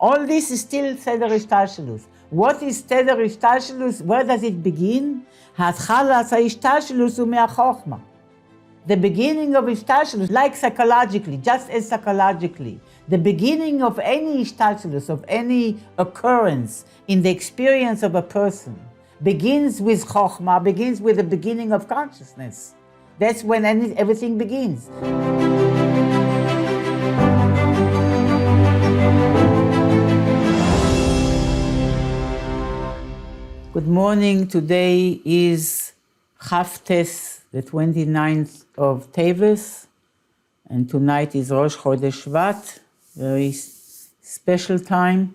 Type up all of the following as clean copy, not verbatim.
All this is still Seder Ishtalshelus. What is Seder Ishtalshelus? Where does it begin? Hatchalas ha'ishtalshelus hu me'achochma. The beginning of Ishtalshelus, like psychologically, just as psychologically, the beginning of any Ishtalshelus, of any occurrence in the experience of a person, begins with Chochma, begins with the beginning of consciousness. That's when everything begins. Good morning. Today is Chavtes, the 29th of Teives, and tonight is Rosh Chodesh Shvat, very special time.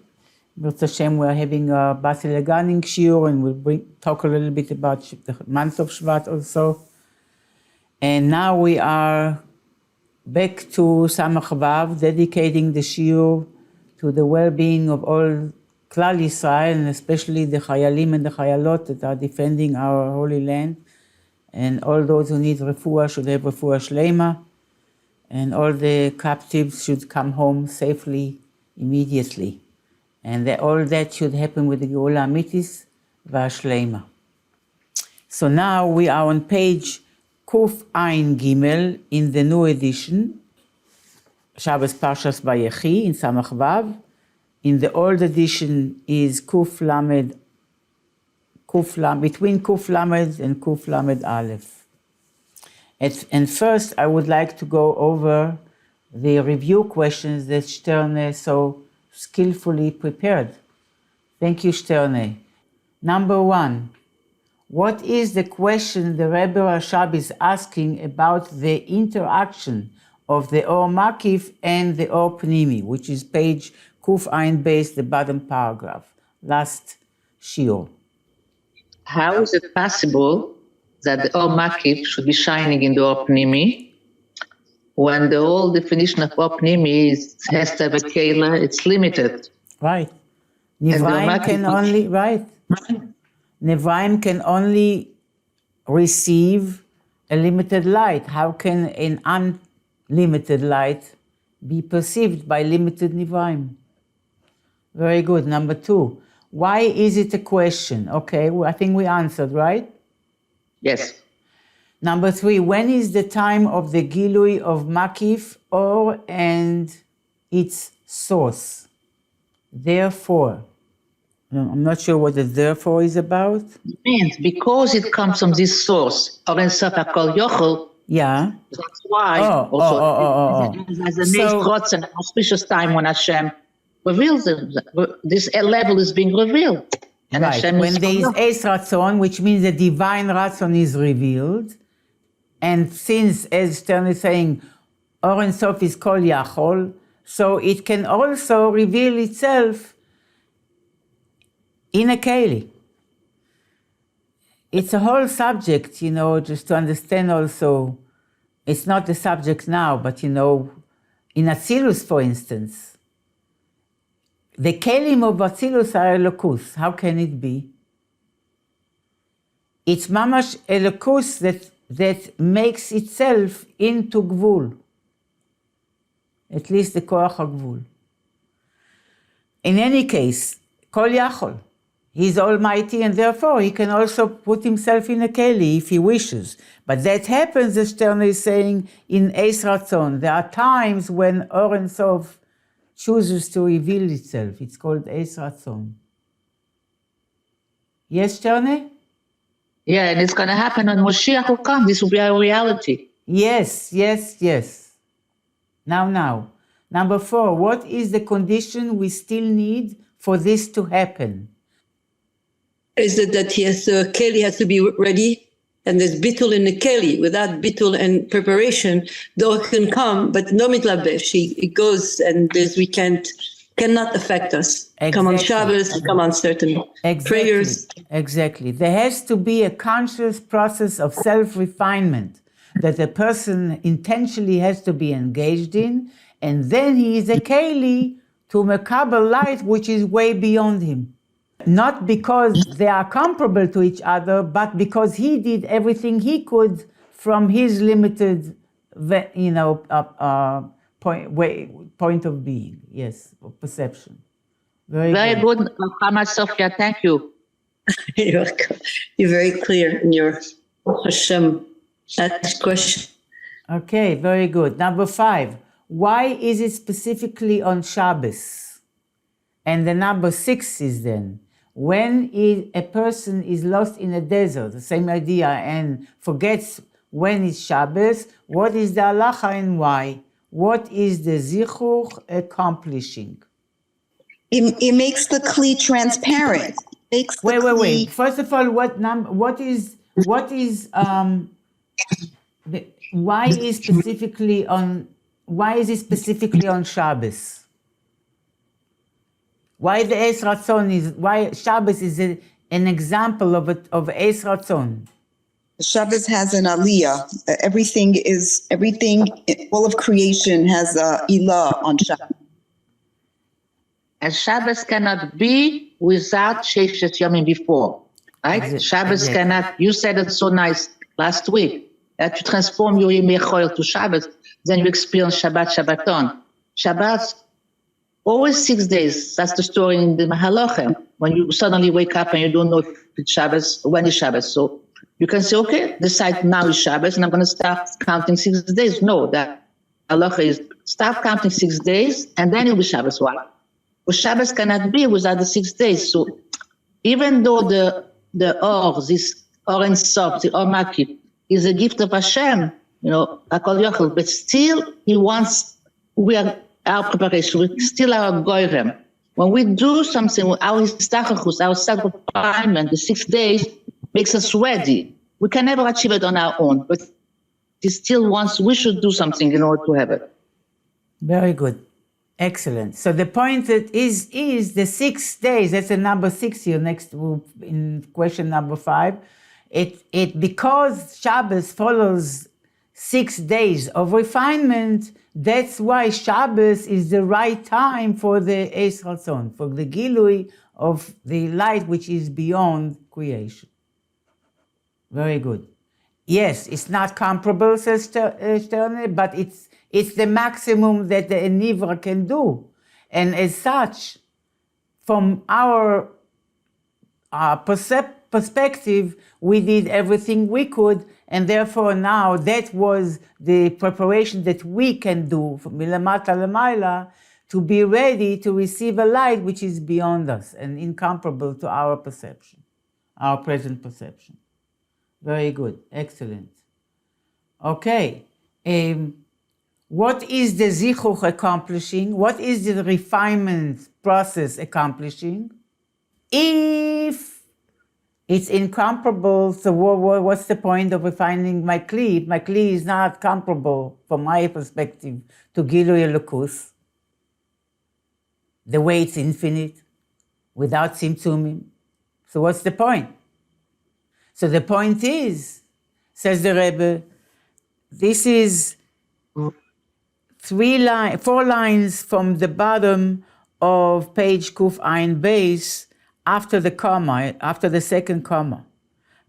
With Hashem, we're having a Basil Leganing shiur, and we'll talk a little bit about the month of Shvat also. And now we are back to Samech Vov, dedicating the shiur to the well-being of all Klal Yisrael, and especially the Chayalim and the Chayalot that are defending our Holy Land. And all those who need refuah should have refuah shleima. And all the captives should come home safely, immediately. And all that should happen with the Geula Amitis v'Ashleima. So now we are on page Kuf Ein Gimel in the new edition, Shabbos Parashas Vayechi in Samech Vov. In the old edition is Kuf Lamed, between Kuf Lamed and Kuf Lamed Aleph. And first, I would like to go over the review questions that Sterne so skillfully prepared. Thank you, Sterne. Number 1, what is the question the Rebbe Rashab is asking about the interaction of the Or Makif and the Or Pnimi, which is page Kuf Ein Beis, the bottom paragraph, last shiur. How is it possible that the Or Makif should be shining in the Or Pnimi when the whole definition of Or Pnimi has to have a kela, it's limited? Right. Nevraim can only, right. Nevraim can only receive a limited light. How can an unlimited light be perceived by limited Nevraim? Very good. Number 2, why is it a question? Okay, well, I think we answered, right? Yes. Number 3, when is the time of the Gilui of Makif Or and its source? Therefore. I'm not sure what the therefore is about. It means because it comes from this source, or in Sof HaKol Yochel, yeah. That's why as a Neis and an auspicious time when Hashem reveals this level is being revealed. And right. Hashem when there is Eis Ratzon, which means the divine Ratzon is revealed, and since, as Stern is saying, Or Ein Sof is Kol Yachol, so it can also reveal itself in a keli. It's a whole subject, just to understand also. It's not the subject now, but in Atzilus, for instance, the kelim of Atzilus are Elokus. How can it be? It's mamash Elokus that makes itself into Gvul. At least the Koach HaGvul. In any case, Kol Yachol. He's almighty, and therefore he can also put himself in a keli if he wishes. But that happens, as Stern is saying, in Eis Ratzon. There are times when Or Ein Sof chooses to reveal itself. It's called Eis Ratzon. Yes, Sterne? Yeah, and it's going to happen when Moshiach will come. This will be our reality. Yes. Now. Number 4, what is the condition we still need for this to happen? Is it that keli has to be ready, and there's bittul in the keli. Without bittul and preparation, the or can come, but no mitlabesh. It goes, and we cannot affect us. Exactly. Come on Shabbos, come on certain prayers. Exactly. There has to be a conscious process of self-refinement that the person intentionally has to be engaged in, and then he is a keli to mekabel light which is way beyond him. Not because they are comparable to each other, but because he did everything he could from his limited, point of being, yes, of perception. Very good. good, Chama Sophia. Thank you. You're welcome. You're very clear in your Hashem question. Okay, very good. Number 5. Why is it specifically on Shabbos? And the number 6 is then, when a person is lost in a desert, the same idea, and forgets when it's Shabbos, what is the halacha and why? What is the zichur accomplishing? It makes the kli transparent. Wait. First of all, why is it specifically on Shabbos? Why the Eis Ratzon why Shabbos is an example of Eis Ratzon? Shabbos has an aliyah. Everything, all of creation has a ilah on Shabbos. And Shabbos cannot be without Sheshet Yomim before, right? Exactly. Shabbos cannot, you said it so nice last week, that you transform your Yemei Choil to Shabbos, then you experience Shabbat, Shabbaton. Shabbat, always 6 days. That's the story in the Mahalochem, when you suddenly wake up and you don't know if it's Shabbos, when it's Shabbos. So you can say, okay, decide now is Shabbos, and I'm going to start counting 6 days. No, that halacha is start counting 6 days, and then it'll be Shabbos. Why? But Shabbos cannot be without the 6 days. So even though the Or, this Or and Sof, the Or Makif, is a gift of Hashem, Akol Yochel, but still He wants, we are our preparation, we still our Goyrem. When we do something, our Histachachus, our self-refinement, the 6 days makes us ready. We can never achieve it on our own, but He still wants, we should do something in order to have it. Very good. Excellent. So the point that is the 6 days, that's the number 6 here next in question number 5. It because Shabbos follows 6 days of refinement, that's why Shabbos is the right time for the Eis Ratzon, for the Gilui of the light which is beyond creation. Very good. Yes, it's not comparable, says Sterne, but it's the maximum that the Nivra can do. And as such, from our perspective, we did everything we could, and therefore now that was the preparation that we can do from Milamata Lamaila to be ready to receive a light which is beyond us and incomparable to our perception, our present perception. Very good. Excellent. Okay. What is the zichuch accomplishing? What is the refinement process accomplishing? If it's incomparable, so what's the point of refining my kli? My kli is not comparable, from my perspective, to Gilui Elokus, the way it's infinite, without tzimtzumim. So what's the point? So the point is, says the Rebbe, this is 4 lines from the bottom of page Kuf Ayin Beis, after the comma, after the second comma.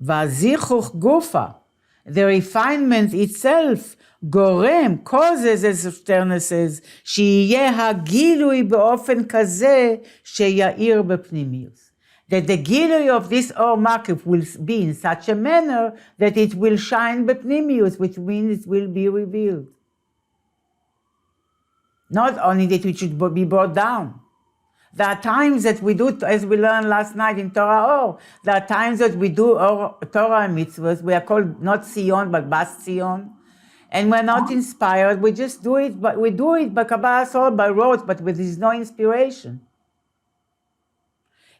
Vazichuch gufa, the refinement itself, gorem, causes, as Sterne says, שיהיה הגילוי באופן כזה שיאיר בפנימיוס. That the gilui of this Or Makif will be in such a manner that it will shine b'pnimius, which means it will be revealed. Not only that it should be brought down. There are times that we do, as we learned last night in Torah Or, there are times that we do Torah and mitzvahs. We are called not Sion, but Bas Sion. And we're not inspired. We just do it, but we do it by Kabbalah Soul, by rote, but there is no inspiration.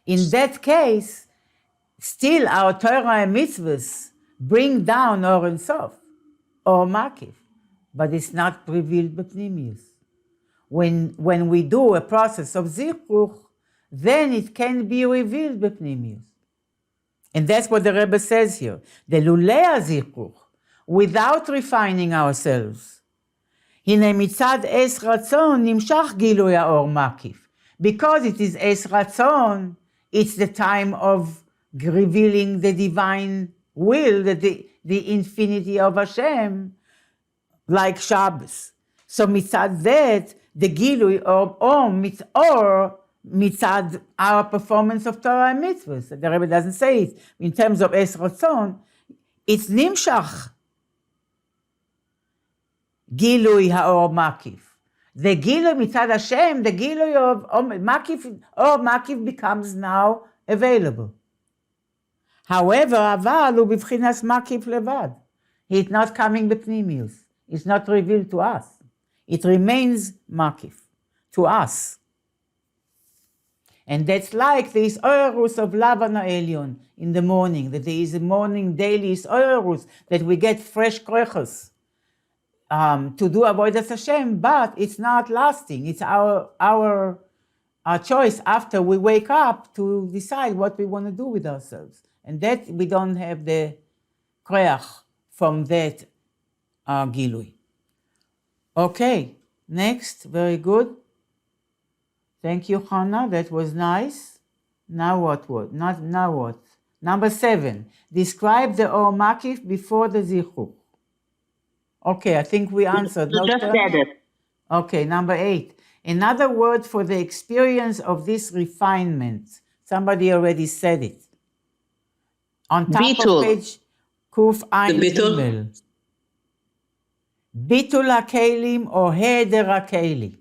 In that case, still our Torah and mitzvahs bring down Or and Sof, Or Makif, but it's not revealed b'pnimius. When we do a process of zichuch, then it can be revealed b'pnimius. And that's what the Rebbe says here. The lulei zichuch, without refining ourselves. Hine mitzad es ratzon nimshach gilui ha'or makif. Because it is es ratzon, it's the time of revealing the divine will, the infinity of Hashem, like Shabbos. So mitzad that, the gilui of Or mitzad our performance of Torah and mitzvahs. The Rebbe doesn't say it. In terms of Es Ratzon, it's nimshach. Gilui ha'or makif. The gilui mitzad Hashem, the gilui of makif, or makif becomes now available. However, aval hu b'bchinas makif levad. It's not coming b'pnimius. It's not revealed to us. It remains makif to us. And that's like the Isorus of Lavan Elyon in the morning, that there is a morning daily Isorus, that we get fresh koichos to do avodas Hashem, but it's not lasting. It's our choice after we wake up to decide what we want to do with ourselves. And that we don't have the koyach from that gilui. Okay, next, very good. Thank you, Hannah. That was nice. Now what? Now what? Number 7. Describe the Or Makif before the Zichur. Okay, I think we answered. You just said it. Okay, number 8. Another word for the experience of this refinement. Somebody already said it. On top Bitul. of page Kuf Ein The bitul? Gimel. Bitul HaKelim or Heder HaKeli.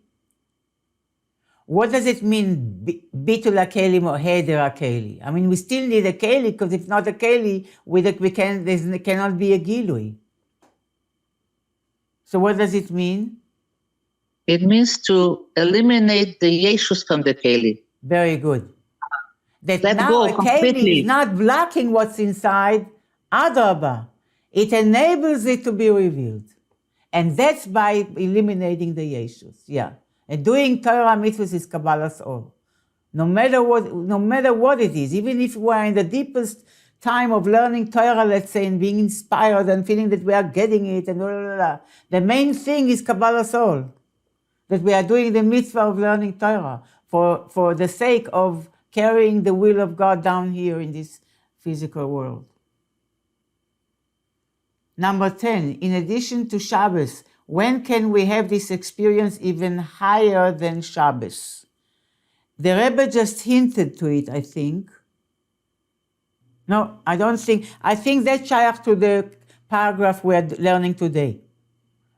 What does it mean, bitul HaKelim or heder HaKeli? I mean, we still need a keli, because if not a keli, there cannot be a gilui. So what does it mean? It means to eliminate the yeshus from the keli. Very good. That Let now go a keli completely. is not blocking what's inside, adrabah. It enables it to be revealed. And that's by eliminating the yeshus, yeah. And doing Torah mitzvahs is Kabbalah's all. No matter what it is, even if we are in the deepest time of learning Torah, let's say, and being inspired and feeling that we are getting it, and blah, blah, blah. The main thing is Kabbalah's all. That we are doing the mitzvah of learning Torah for the sake of carrying the will of God down here in this physical world. Number 10, in addition to Shabbos, when can we have this experience even higher than Shabbos? The Rebbe just hinted to it, I think. No, I don't think. I think that's shaykh to the paragraph we're learning today.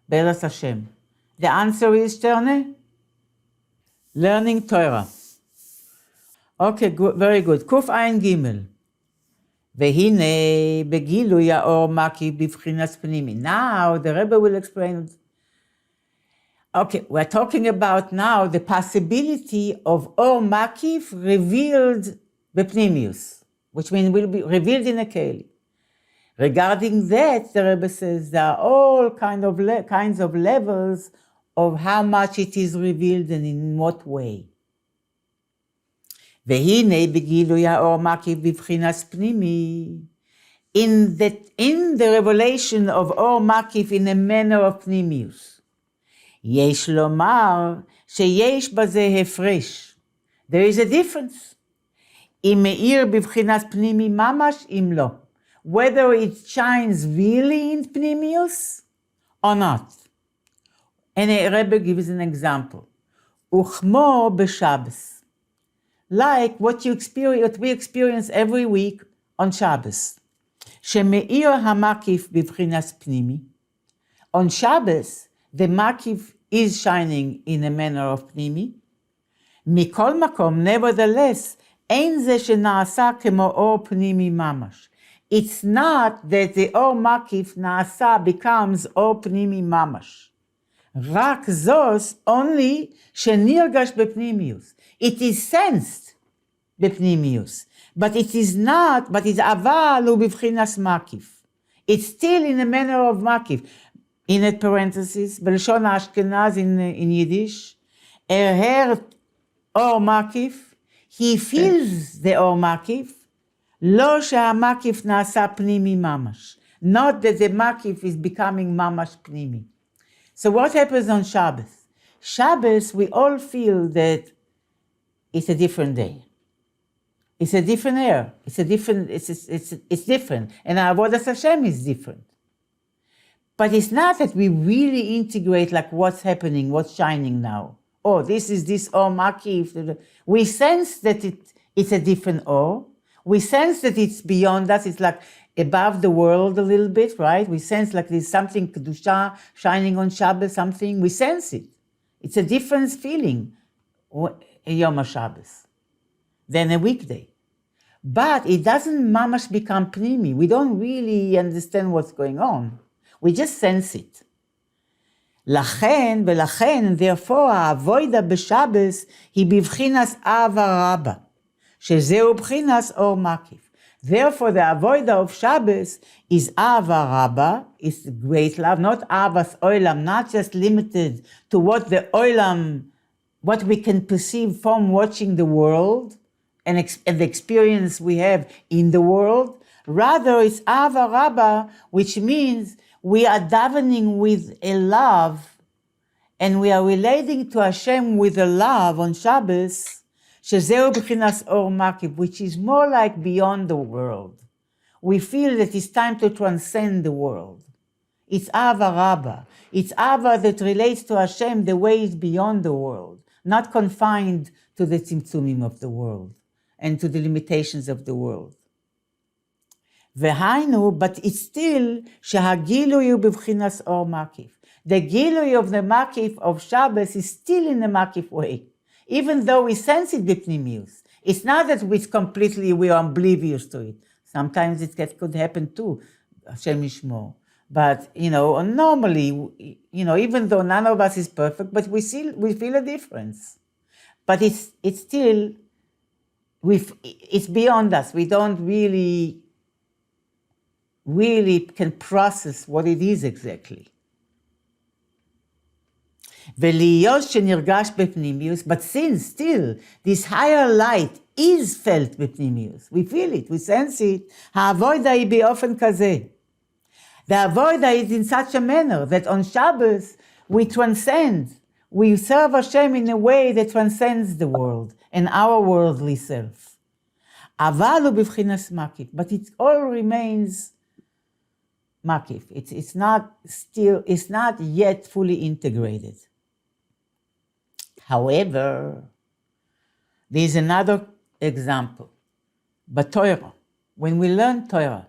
Be'ezus Hashem. The answer is, Terne? Learning Torah. Okay, good, very good. Kuf Ein Gimel. Vehine begilui ha'or makif b'bchinas pnimi. Now the Rebbe will explain. Okay, we're talking about now the possibility of Or Makif revealed b'pnimius, which means will be revealed in a keli. Regarding that, the Rebbe says there are all kinds of levels of how much it is revealed and in what way. Vehine begilui ha'or makif b'bchinas pnimi. In the revelation of Or Makif in a manner of pnimius. יש לומר שיש בזה הפרש. There is a difference. אם מאיר בבחינת פנימי ממש, אם לא. Whether it shines really in pnimius or not. And a Rebbe gives an example. וכמו בשבס. Like what we experience every week on Shabbos. שמאיר המקיף בבחינת פנימי. On Shabbos, the makif is shining in a manner of pnimi. Mikol makom, nevertheless, ein ze shena'asa kemo or pnimi mamash. It's not that the or makif na'asa becomes or pnimi mamash. Rak zos only shenirgash bepnimius. It is sensed bepnimius, but it is not. But it's aval ubivchinas makif. It's still in a manner of makif. In a parenthesis, Belshon Ashkenaz in Yiddish, heard Or Makif, he feels the Or Makif, lo she'hamakif na'asa pnimi mamash. Not that the Makif is becoming mamash pnimi. So what happens on Shabbos? Shabbos, we all feel that it's a different day. It's a different air. It's different. And our avodas Hashem is different. But it's not that we really integrate like what's happening, what's shining now oh, this is this or makif. We sense that it's a different or. We sense that it's beyond us. It's like above the world a little bit, right? We sense like there's something kedusha shining on Shabbos, something. We sense it. It's a different feeling, a Yom HaShabbos, than a weekday. But it doesn't mamash become pnimi. We don't really understand what's going on. We just sense it. לכן ולכן, therefore, האבוידה בשבס היא בבחינס אהבה רבה, שזהו בחינס אור מקיף. Therefore, the avoida of Shabbos is Ava Rabba, is great love, not Avas Olam, not just limited to what the Olam, what we can perceive from watching the world and the experience we have in the world. Rather, it's Ava Rabba, which means we are davening with a love and we are relating to Hashem with a love on Shabbos, Shezeu b'chinas or makib, which is more like beyond the world. We feel that it's time to transcend the world. It's Ava Rabba. It's Ava that relates to Hashem the way it's beyond the world, not confined to the tzimtzumim of the world and to the limitations of the world. V'hainu, but it's still shehagiluyu b'chinas or makif. The gilui of the makif of Shabbos is still in the makif way. Even though we sense it b'pnimius, it's not that we are oblivious to it. Sometimes it could happen too, Hashem Yishmor. But, normally, even though none of us is perfect, but we feel a difference. But it's still, it's beyond us. We don't really can process what it is exactly. But since still this higher light is felt בפנימיוס, we feel it, we sense it, העבודה היא באופן כזה. The avoida is in such a manner that on Shabbos we transcend, we serve Hashem in a way that transcends the world and our worldly self. אבל הוא בבחינת מקיף, but it all remains makif. It's not yet fully integrated. However, there is another example. But Torah, when we learn Torah,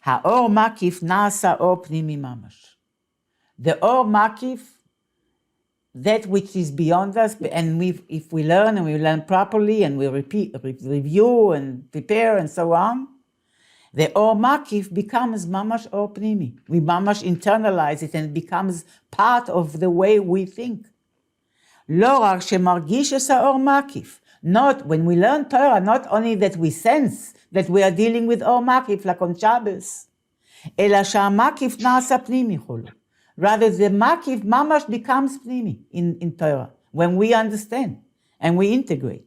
Ha'or makif nasa or pnimi mamash. The or makif, that which is beyond us, and if we learn and we learn properly and we review and prepare and so on, the or makif becomes mamash or pnimi. We mamash internalize it and it becomes part of the way we think. Lo rak shemargish es ha'or makif. Not, when we learn Torah, not only that we sense that we are dealing with or makif, like on Shabbos, ela sha'makif nasa pnimi chulu. Rather, the makif mamash becomes pnimi in Torah, when we understand and we integrate.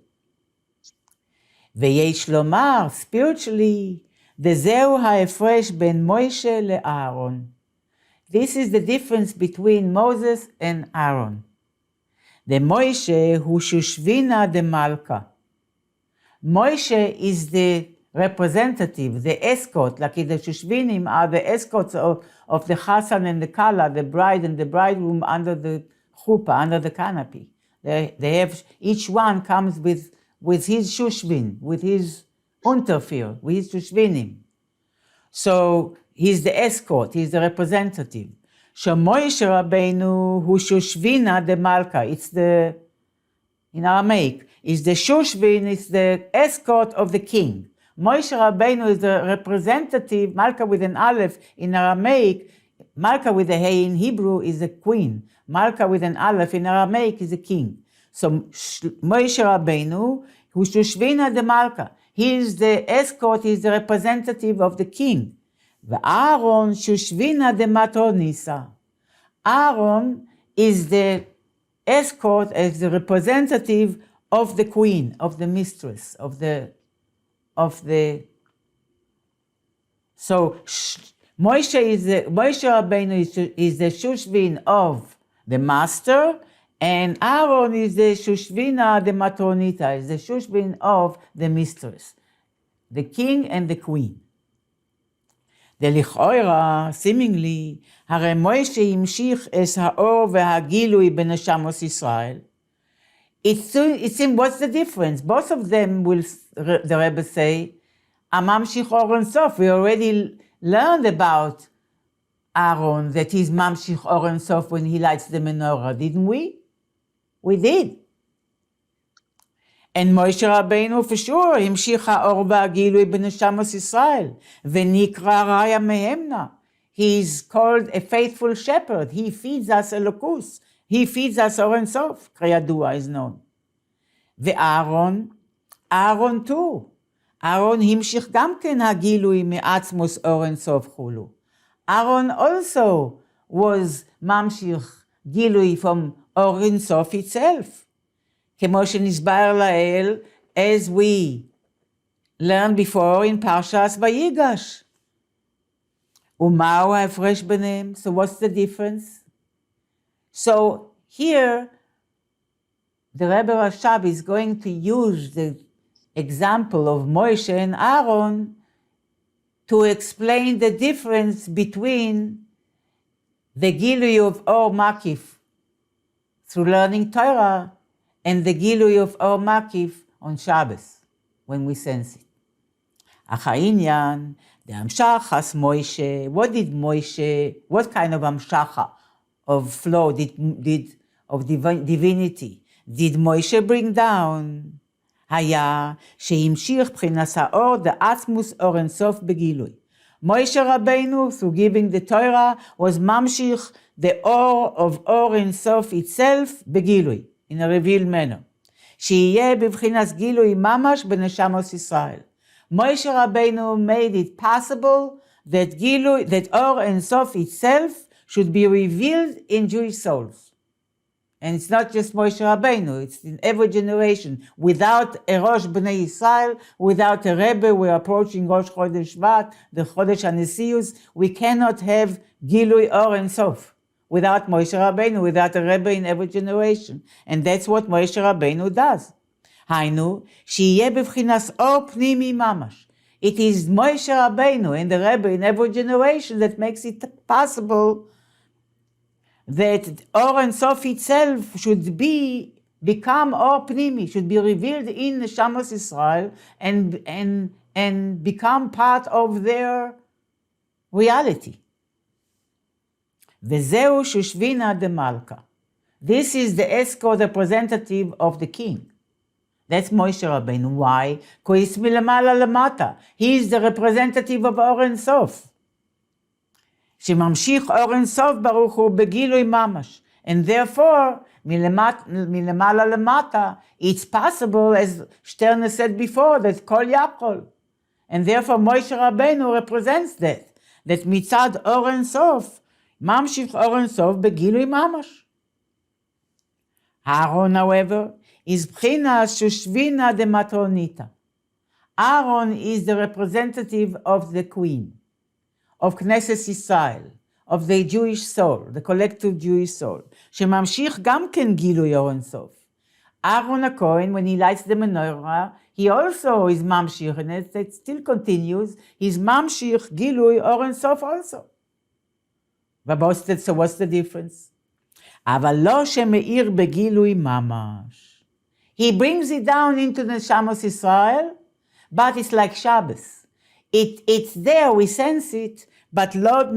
Veyesh lomar, spiritually, Dezeu ha'efresh ben Moshe le'Aaron. This is the difference between Moses and Aaron. The Moshe hu shushvina de Malka. Moshe is the representative, the escort, like the Shushvinim are the escorts of the Chassan and the Kala, the bride and the bridegroom under the chuppah, under the canopy. They have, each one comes with his Shushvin, with his Unterfir, with his Shushvinim. So he's the escort, he's the representative. Moshe Rabbeinu hu Shushvina de Malka. It's in Aramaic, it's the Shushvin, it's the escort of the king. Moshe Rabbeinu is the representative, Malka with an Aleph in Aramaic, Malka with a Hey in Hebrew is a queen. Malka with an Aleph in Aramaic is a king. So Moshe Rabbeinu hu Shushvina de Malka. He is the escort, he is the representative of the king. Aaron Shushvina de Matronisa. Aaron is the escort, as the representative of the queen, of the mistress, So Moshe Rabbeinu is the Shushvin of the master, and Aaron is the Shushvina de Matronita, is the Shushvin of the mistress, the king and the queen. דלכאורה, seemingly, הרי מוישה המשיך את האור והגילוי בנשמות ישראל. It seems, what's the difference? Both of them will, the Rebbe say, Mamshich Or Ein Sof. We already learned about Aaron, that he's Mamshich Or Ein Sof when he lights the menorah, didn't we? We did. And Moshe Rabbeinu, for sure, המשיך האור והגילוי בנשמות ישראל, ונקרא רעיה מהמנה. He's called a faithful shepherd. He feeds us אלוקוס. He feeds us אור אין סוף, כידוע is known. ואהרון, אהרון too. אהרון המשיך גם כן הגילוי מעצמוס אור אין סוף חולו. Aaron also was ממשיך גילוי from אור אין סוף itself. כמו שנסבר לאל, as we learned before in Parashas Vayechi. ומהו ההפרש ביניהם? So what's the difference? So here, the Rebbe Rashab is going to use the example of Moshe and Aaron to explain the difference between the Gilui of Or Makif through learning Torah and the Gilui of Or Makif on Shabbos, when we sense it. אך העניין, דהמשחס Moshe, what did Moshe, what kind of המשכה of flow of divinity did Moshe bring down? היה שהמשיך בחינת האור דעצמוס אור אין סוף בגילוי. Moshe Rabbeinu, through giving the Torah, was ממשיך the or of אור אין סוף itself בגילוי, in a revealed manner. שיהיה בבחינת גילוי ממש בנשמות ישראל. Moshe Rabbeinu made it possible that Or Ein Sof itself should be revealed in Jewish souls. And it's not just Moshe Rabbeinu, it's in every generation. Without a Rosh Bnei Yisrael, without a Rebbe, we're approaching Rosh Chodesh Shvat, the Chodesh HaNesius, we cannot have Gilui Or Ein Sof without Moshe Rabbeinu, without a Rebbe in every generation. And that's what Moshe Rabbeinu does. היינו, שיהיה בבחינת אור פנימי ממש. It is Moshe Rabbeinu and the Rebbe in every generation that makes it possible that Or Ein Sof itself should become Or Pnimi, should be revealed in Neshamos Israel and become part of their reality. וזהו שושבינה דמלכה. This is the escort representative of the king. That's Moshe Rabbeinu. Why? Because it's מלמעלה למטה. He is the representative of אור אין סוף. שממשיך אור אין סוף ברוך הוא בגילוי ממש. And therefore, מלמעלה למטה, it's possible, as Sterne said before, that כל יכול. And therefore, Moshe Rabbeinu represents that מצד אור אין סוף, ממשיך אור אין סוף בגילוי ממש. Aaron, however, is b'chinas shushvina de matronita. Aaron is the representative of the queen, of Knesset Yisrael, of the Jewish soul, the collective Jewish soul. שממשיך גם כן גילוי אור אין סוף. Aaron HaKohen, when he lights the menorah, he also is ממשיך, and it still continues, he's ממשיך גילוי אור אין סוף also. So what's the difference? אבל לא שמאיר בגילוי ממש. He brings it down into the Neshamos Israel, but it's like Shabbos. It's there, we sense it, but לא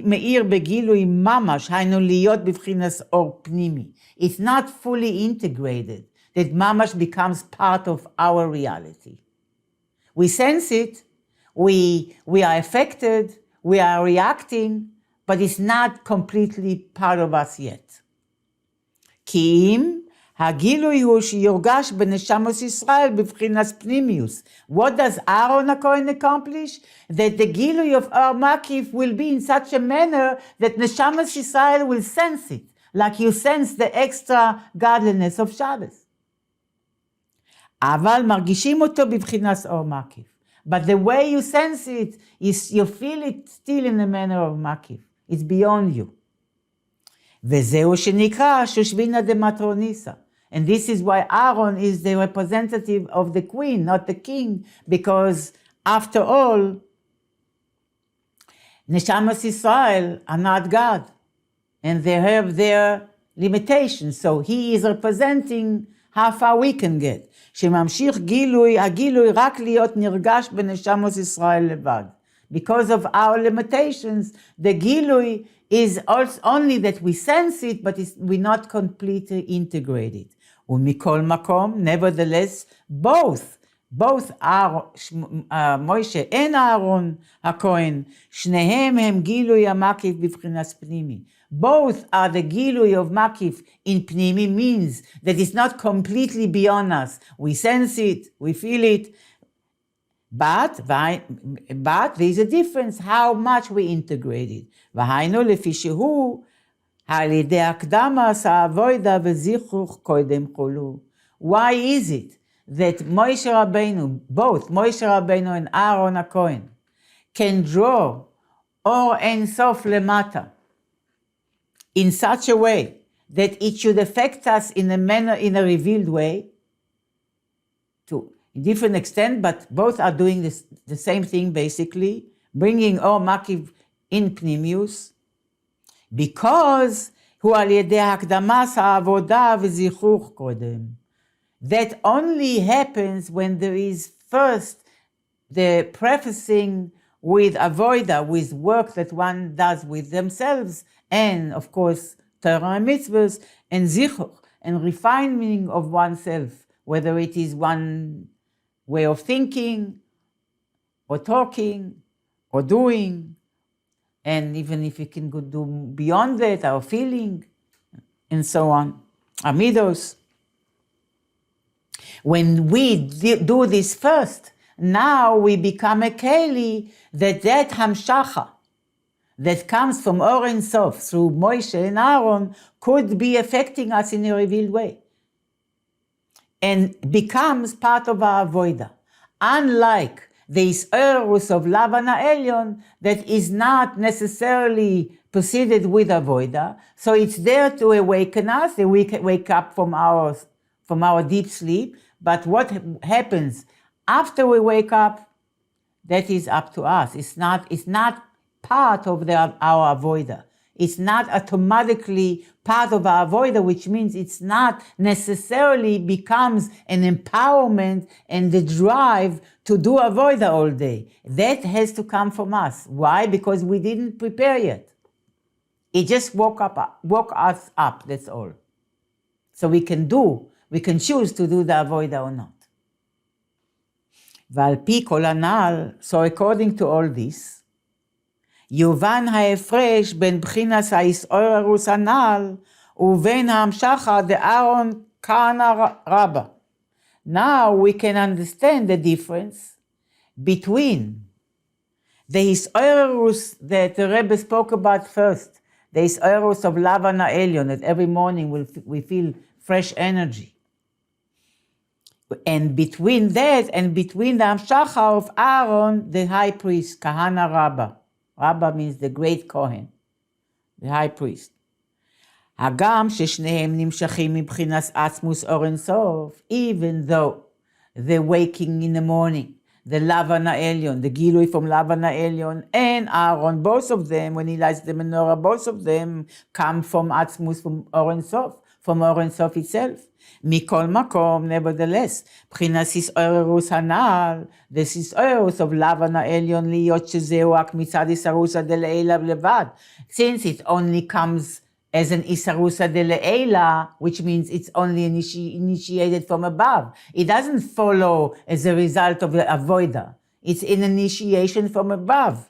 מאיר בגילוי ממש, היינו להיות בבחינת אור פנימי. It's not fully integrated, that ממש becomes part of our reality. We sense it, we are affected, we are reacting, but it's not completely part of us yet. כי אם הגילוי הוא שיורגש בנשמות ישראל בבחינת פנימיוס. What does Aaron HaKohen accomplish? That the גילוי of Or Makif will be in such a manner that נשמות ישראל will sense it, like you sense the extra godliness of Shabbos. אבל מרגישים אותו בבחינת אור מקיף. But the way you sense it, is you feel it still in the manner of Makif. It's beyond you. וזהו שנקרא שושבינה דמטרוניסה. And this is why Aaron is the representative of the queen, not the king, because after all, Neshamas Israel are not God, and they have their limitations. So he is representing how far we can get. שממשיך הגילוי רק להיות נרגש בנשמות ישראל לבד. Because of our limitations, the gilui is also only that we sense it, but we're not completely integrated. ומכל מקום, nevertheless, both מוישה and אהרון הכהן, שניהם הם גילוי המקיף בבחינת פנימי. Both are the gilui of makif in pnimi, means that it's not completely beyond us. We sense it, we feel it, but there's a difference how much we integrate it. והיינו לפי שהוא על ידי הקדמת העבודה וזיכוך קודם כולו. Why is it that Moshe Rabbeinu, both Moshe Rabbeinu and Aaron HaKohen, can draw Or Ein Sof Lemata in such a way that it should affect us in a manner, in a revealed way, to a different extent, but both are doing the same thing basically, bringing Or Makiv in Pnimius, because הוא על ידי הקדמת העבודה וזיכוך קודם. That only happens when there is first the prefacing with avoida, with work that one does with themselves, and of course Torah and mitzvahs, and zichur, and refining of oneself, whether it is one way of thinking, or talking, or doing, and even if you can do beyond that, our feeling, and so on, amidos. When we do this first, now we become a keli that hamshacha that comes from Or Ein Sof through Moshe and Aaron could be affecting us in a revealed way and becomes part of our avoida. Unlike the Is'erus of Lavan Ha'elyon that is not necessarily preceded with avoida, so it's there to awaken us, that we wake up from our deep sleep. But what happens after we wake up, that is up to us. It's not part of our avoida. It's not automatically part of our avoida, which means it's not necessarily becomes an empowerment and the drive to do avoida all day. That has to come from us. Why? Because we didn't prepare yet. It just woke us up, that's all. So we can choose to do the avoida or not. ועל פי כל הנ"ל, so according to all this, יובן ההפרש בין בחינס האיסאורוס הנ"ל ובין ההמשכה דאהרון כהנא רבא. Now we can understand the difference between the Is'erus that the Rebbe spoke about first, the Is'erus of Lavan Ha'elyon, that every morning we feel fresh energy. And between that and between the Hamshacha of Aaron, the high priest, Kahana Rabbah. Rabbah means the great Kohen, the high priest. הגם ששניהם נמשכים מבחינת עצמוס אור אין סוף, even though the waking in the morning, the Lavan Ha'elyon, the Gilui from Lavan Ha'elyon, and Aaron, both of them, when he lights the menorah, both of them come from עצמוס, from Or Ein Sof, from Or Ein Sof itself. מכל מקום, nevertheless, מבחינת איסאורוס הנ"ל, the איסאורוס of Lavan Ha'elyon, להיות שזהו רק מצד איסרוסא דלעילא לבד, since it only comes as an Isarusah de Le'ela, which means it's only initiated from above. It doesn't follow as a result of the avoida. It's an initiation from above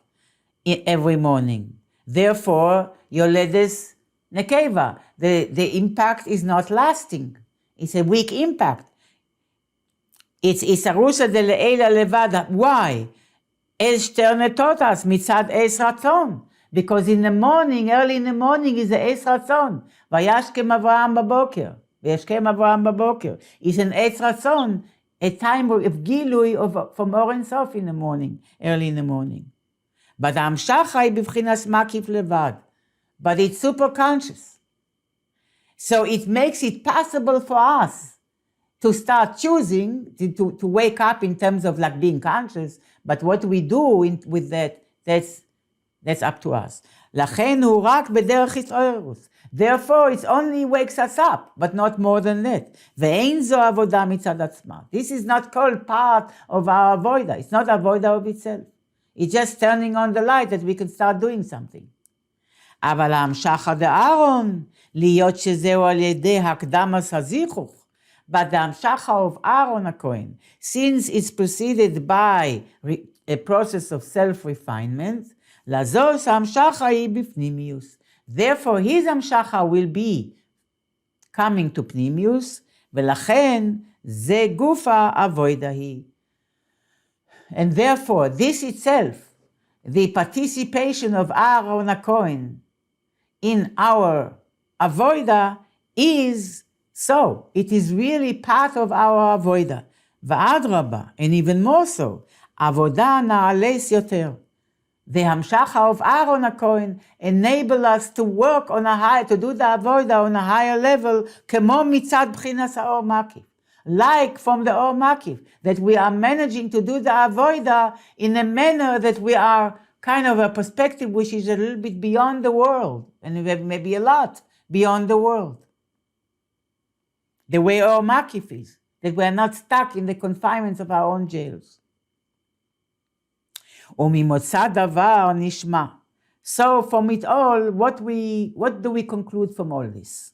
every morning. Therefore, Yoledes Nekeva, the impact is not lasting. It's a weak impact. It's Isarusah de Le'ela Levada. Why? El Sterne taught us, mitzad Es Ratzon. Because in the morning, early in the morning, is the Es Ratzon. Vayashkem Avraham baboker. Vayashkem Avraham baboker. It's an Es Ratzon, a time of Gilui from Or Ein Sof in the morning, early in the morning. But Hamshacha is b'chinas makif levad. But it's super conscious. So it makes it possible for us to start choosing, to wake up in terms of like being conscious. But what we do with that, that's That's up to us. לכן הוא רק בדרך התעוררות. Therefore, it only wakes us up, but not more than that. ואין זו עבודה מצד עצמה. This is not called part of our avoida. It's not avoida of itself. It's just turning on the light that we can start doing something. אבל ההמשכה דאהרון, להיות שזהו על ידי הקדמת הזיכוך, but the המשכה of Aaron HaKohen, since it's preceded by a process of self-refinement, לזו שהמשכה היא בפנימיוס. Therefore, his המשכה will be coming to פנימיוס, ולכן זה גוף האבוידה היא. And therefore, this itself, the participation of Aaron HaKohen in our avoida is so. It is really part of our avoida. Va'adraba, and even more so, avoda na'ales yoter. The hamshacha of Aaron HaKohen enable us to work on a higher, to do the avoida on a higher level, kemo mitzad b'chinas ha'or makif. Like from the Or Makif, that we are managing to do the avoida in a manner that we are kind of a perspective which is a little bit beyond the world, and maybe a lot beyond the world. The way Or Makif is, that we are not stuck in the confinements of our own jails. וממוצא דבר נשמע. So from it all, what do we conclude from all this?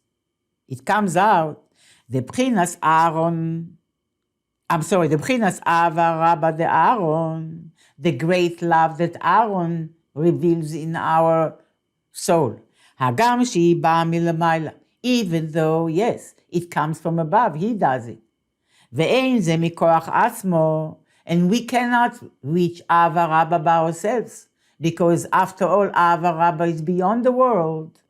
It comes out the b'chinas Aaron, the b'chinas Ava Rabba de Aaron, the great love that Aaron reveals in our soul. Hagam she'i ba'ah milamayla, even though, yes, it comes from above, he does it. Ve'ein ze mikoach atzmo, and we cannot reach Ava Rabba by ourselves, because after all, Ava Rabba is beyond the world.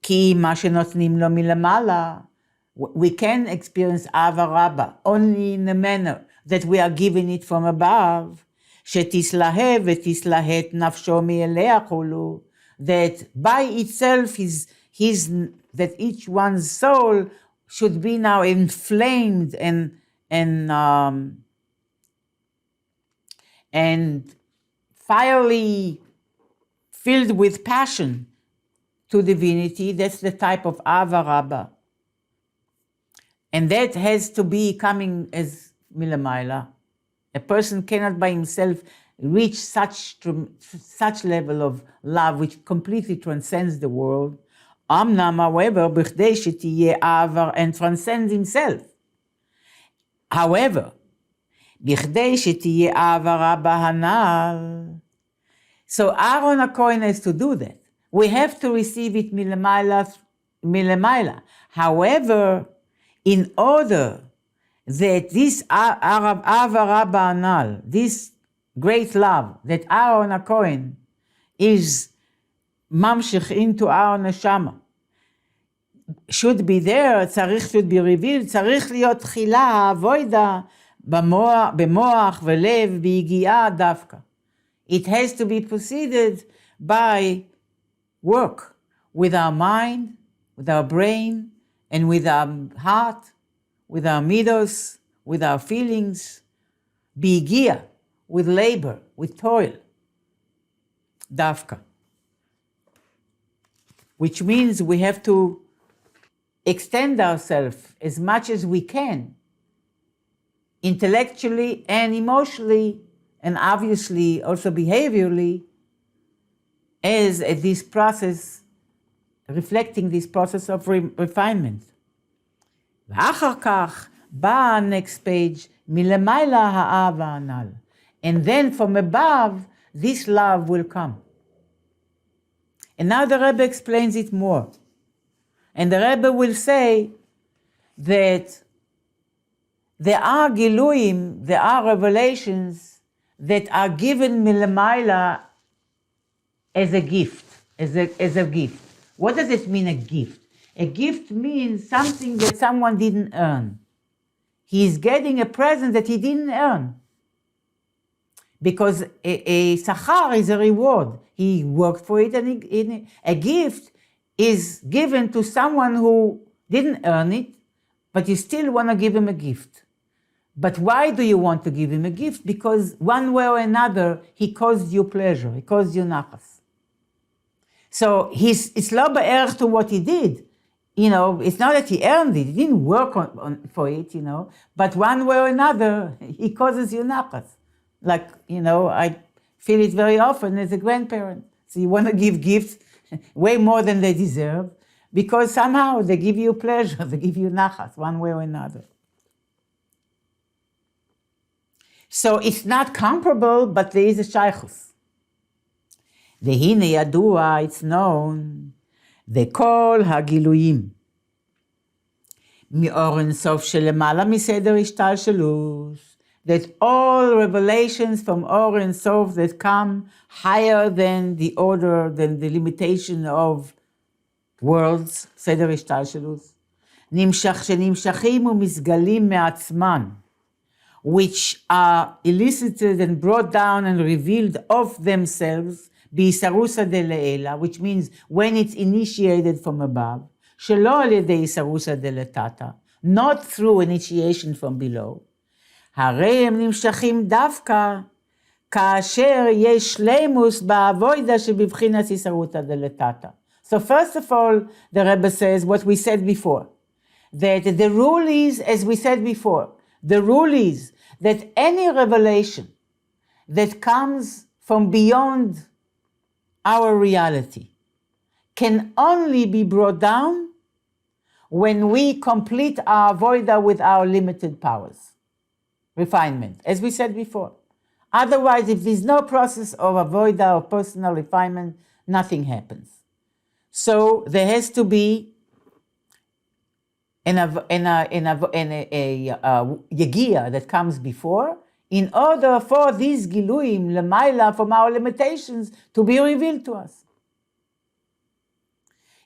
Ki ma shenotnim lo milamala, we can experience Ava Rabba only in the manner that we are giving it from above. Shetislahe v'tislahet nafsho mi'elea chulu, that by itself that each one's soul should be now inflamed and fierily filled with passion to divinity. That's the type of Ava Rabba. And that has to be coming as milamayla. A person cannot by himself reach such level of love which completely transcends the world. Amnam, however, b'chdei shetiyeh avar, and transcends himself. However, b'chdei shetiyeh avar rabba hanal. So Aaron HaKohen has to do that. We have to receive it milamayla. However, in order that this Ava Rabba Anal, this great love that Aaron HaKohen is mamshich into our neshama, should be there, should be revealed, צריך להיות תחילה האבוידה במוח ולב ביגיעה דווקא. It has to be preceded by work with our mind, with our brain, and with our heart, with our midos, with our feelings, bigia, with labor, with toil, dafka. Which means we have to extend ourselves as much as we can, intellectually and emotionally, and obviously also behaviorally, as this process, reflecting this process of refinement. ואחר כך בא next page, מלמעלה האהבה הנ"ל. And then from above, this love will come. And now the Rebbe explains it more. And the Rebbe will say that there are giluim, there are revelations that are given milamayla as a gift, as a gift. What does it mean, a gift? A gift means something that someone didn't earn. He is getting a present that he didn't earn. Because a sachar is a reward. He worked for it, and a gift is given to someone who didn't earn it, but you still want to give him a gift. But why do you want to give him a gift? Because one way or another, he caused you pleasure, he caused you nachas. So it's lo ba'erech to what he did. It's not that he earned it. He didn't work for it, But one way or another, he causes you nachas. Like, I feel it very often as a grandparent. So you want to give gifts way more than they deserve because somehow they give you pleasure, they give you nachas, one way or another. So it's not comparable, but there is a shaychus. והנה ידוע, it's known, וכל הגילויים מאור אינסוף שלמעלה מסדר השתלשלות, that all revelations from Or and Sof that come higher than the order, than the limitation of worlds, סדר השתלשלות, שנמשכים ומסגלים מעצמן, which are elicited and brought down and revealed of themselves, ביסרוסא דלעילא, which means when it's initiated from above, שלא על ידי יסרוסא דלתתא, not through initiation from below, הרי הם נמשכים דווקא כאשר יש שלימוס באבוידא שבבחינת יסרותא דלתתא. So first of all, the Rebbe says what we said before, that the rule is, as we said before, the rule is that any revelation that comes from beyond our reality can only be brought down when we complete our avoida with our limited powers. Refinement, as we said before. Otherwise, if there's no process of avoida or personal refinement, nothing happens. So there has to be a yegia that comes before, in order for these giluim, lemaila, from our limitations, to be revealed to us.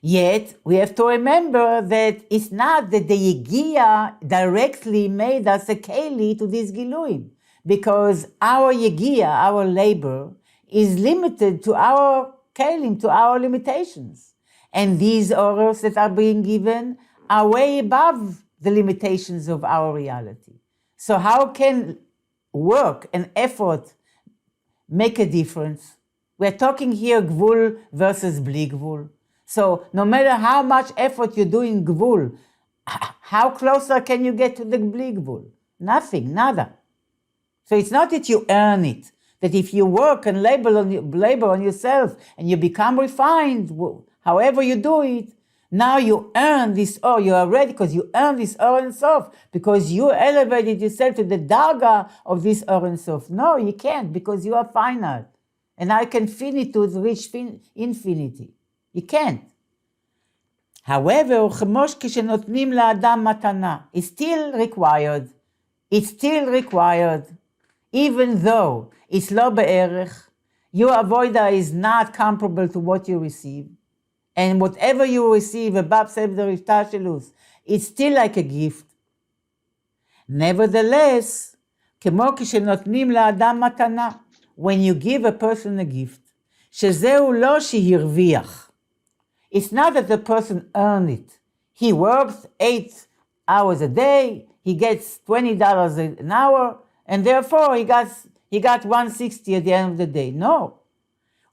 Yet, we have to remember that it's not that the yegia directly made us a keli to these giluim, because our yegia, our labor, is limited to our kelim, to our limitations. And these orders that are being given are way above the limitations of our reality. So how can work and effort make a difference? We're talking here gvul versus bli gvul. So no matter how much effort you do in gvul, how closer can you get to the bli gvul? Nothing, nada. So it's not that you earn it, that if you work and labor on yourself and you become refined, however you do it, now you earn this or you are ready because you earn this or and sof, because you elevated yourself to the darga of this or and sof. No, you can't, because you are finite. And I can finite to reach infinity. You can't. However, כשנותנים לאדם מתנה, it's still required. It's still required. Even though it's lo be'erech, your avoida is not comparable to what you receive. And whatever you receive above Seder Ishtashelus, it's still like a gift. Nevertheless, כמו כשנותנים לאדם מתנה, when you give a person a gift, שזהו לא שהרוויח. It's not that the person earned it. He works 8 hours a day, he gets $20 an hour, and therefore he got $160 at the end of the day. No.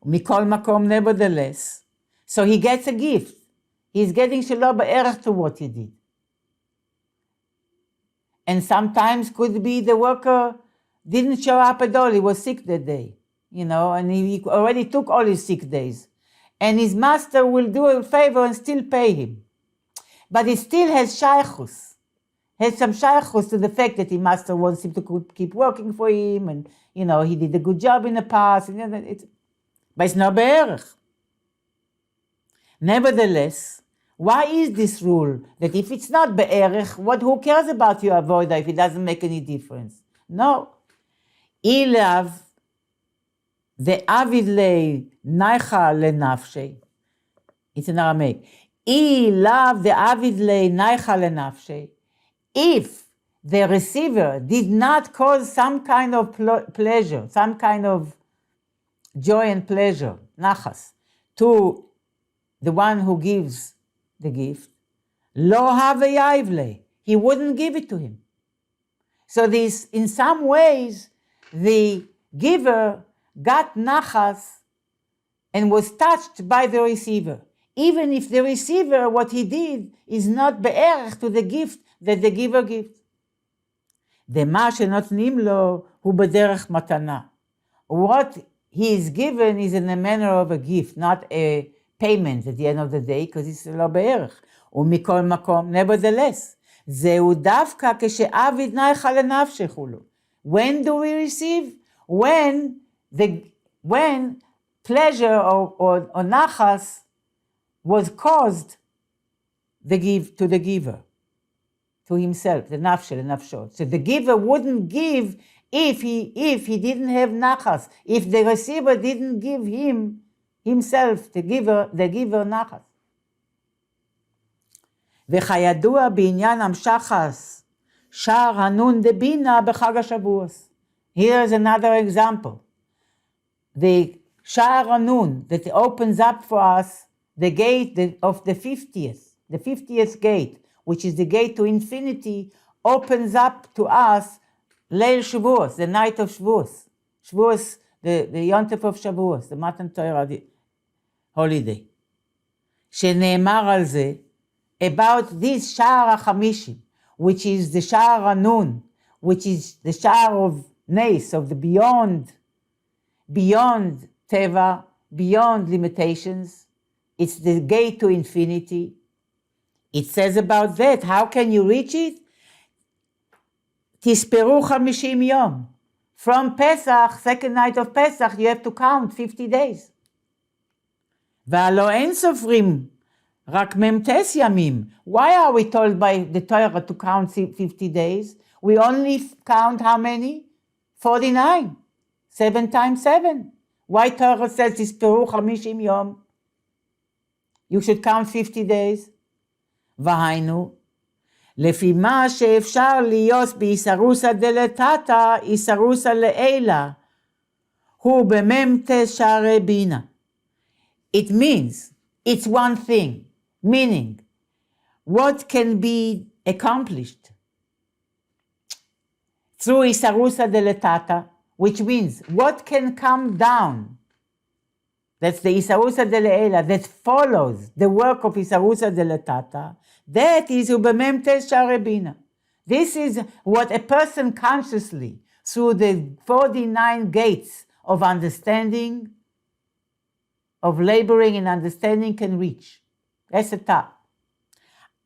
מכל מקום, nevertheless, so he gets a gift. He's getting shelo ba'erech to what he did. And sometimes could be the worker didn't show up at all. He was sick that day, and he already took all his sick days. And his master will do a favor and still pay him. But it still has shaychus. Has some shaychus to the fact that his master wants him to keep working for him, and he did a good job in the past. But it's not be'erech. Nevertheless, why is this rule that if it's not be'erech, who cares about your avoida if it doesn't make any difference? No. Ilav the avid le naicha le nafshe. It's in Aramaic. Ilav the avid le naicha le nafshe. If the receiver did not cause some kind of pleasure, some kind of joy and pleasure, nachas, to the one who gives the gift, lo have yaivle, he wouldn't give it to him. So this, in some ways, the giver got nachas and was touched by the receiver. Even if the receiver, what he did, is not be'erech to the gift that the giver gives. דמה שנותנים לו הוא בדרך מתנה. What he is given is in the manner of a gift, not a payment at the end of the day, because it's לא בערך. ומכל מקום, nevertheless, זהו דווקא כשאב יתנייך לנפשך לו. When do we receive? When pleasure or nachas was caused to the giver, to himself, the nafsho. So the giver wouldn't give if he didn't have nachas, if the receiver didn't give himself, the giver nachas. וכידוע בעניין המשחס, שער הנון דבינה בחג השבועס. Here's another example. The שער הנון that opens up for us the gate of the 50th gate, which is the gate to infinity, opens up to us Leil Shavuos, the night of Shavuos. Shavuos, the Yontef of Shavuos, the Matan Torah holiday. שנאמר על זה, about this שער החמישים, which is the שער הנון, which is the שער of Nes, of the beyond Teva, beyond limitations. It's the gate to infinity. It says about that, how can you reach it? תספרו 50 יום. From Pesach, second night of Pesach, you have to count 50 days. והלא אין סופרים רק ממתס ימים. Why are we told by the Torah to count 50 days? We only count how many? 49. 7 times 7. Why Torah says תספרו 50 יום? You should count 50 days. והיינו, לפי מה שאפשר להיות באיסרוסא דלתתא, איסרוסא לעילה, הוא בממתס שערי בינה. It means, it's one thing, meaning, what can be accomplished through איסרוסא דלתתא, which means, what can come down. That's the Isarusa de Le'ela, that follows the work of Isarusa de Letata. That is Ubememtes Sharebina. This is what a person consciously, through the 49 gates of understanding, of laboring and understanding, can reach. That's the top.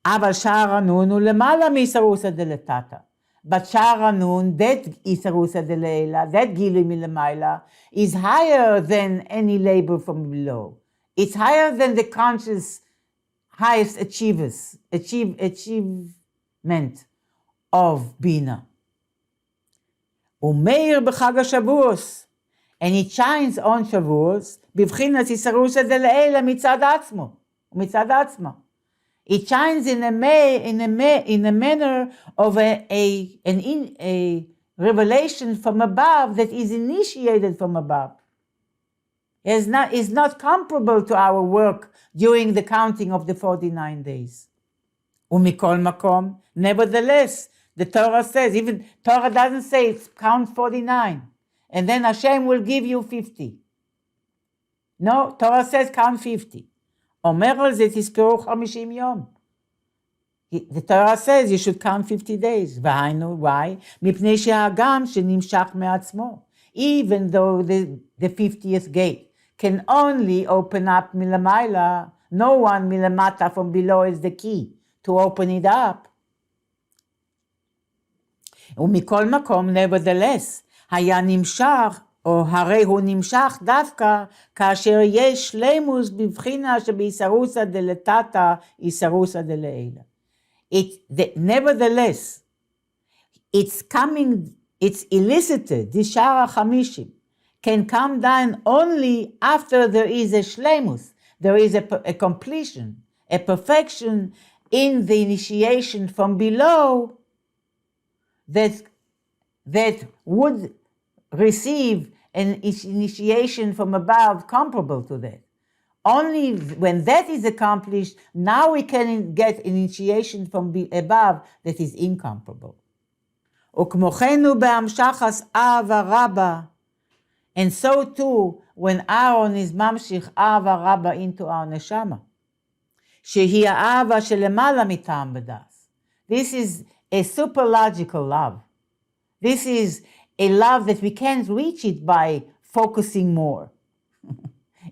אבל שער הנון הוא למעלה מאיסרוסא דלתתא. But שער הנון, that איסרוסא דלעילא, that גילוי מלמעלה, is higher than any labor from below. It's higher than the conscious highest achievement of בינה. ומאיר בחג השבועס, and it shines on שבועס, בבחינת איסרוסא דלעילא מצד עצמו, ומצד עצמה. It shines in a manner of a revelation from above that is initiated from above. Is not comparable to our work during the counting of the 49 days. ומכל מקום, nevertheless, the Torah says, even Torah doesn't say count 49, and then Hashem will give you 50. No, Torah says count 50. אומר על זה תספרו 50 יום. The Torah says you should count 50 days. והיינו, why? מפני שהגם שנמשך מעצמו. Even though the 50th gate can only open up מלמעלה, no one מלמטה from below is the key to open it up. ומכל מקום, nevertheless, היה נמשך, או הרי הוא נמשך דווקא כאשר יש שלימוס בבחינה שבאיסרוסא דלתתא איסרוסא דלעילא. Nevertheless, it's elicited, the שער החמישים, can come down only after there is a shleimus, there is a completion, a perfection in the initiation from below that would receive an initiation from above comparable to that. Only when that is accomplished, now we can get an initiation from above that is incomparable. וכמוכנו בהמשחס אהבה רבה, And so too, when Aaron is mamshich Ava Rabba into our neshama, shehi Ava shelemala mitam b'das. This is a superlogical love. This is a love that we can't reach it by focusing more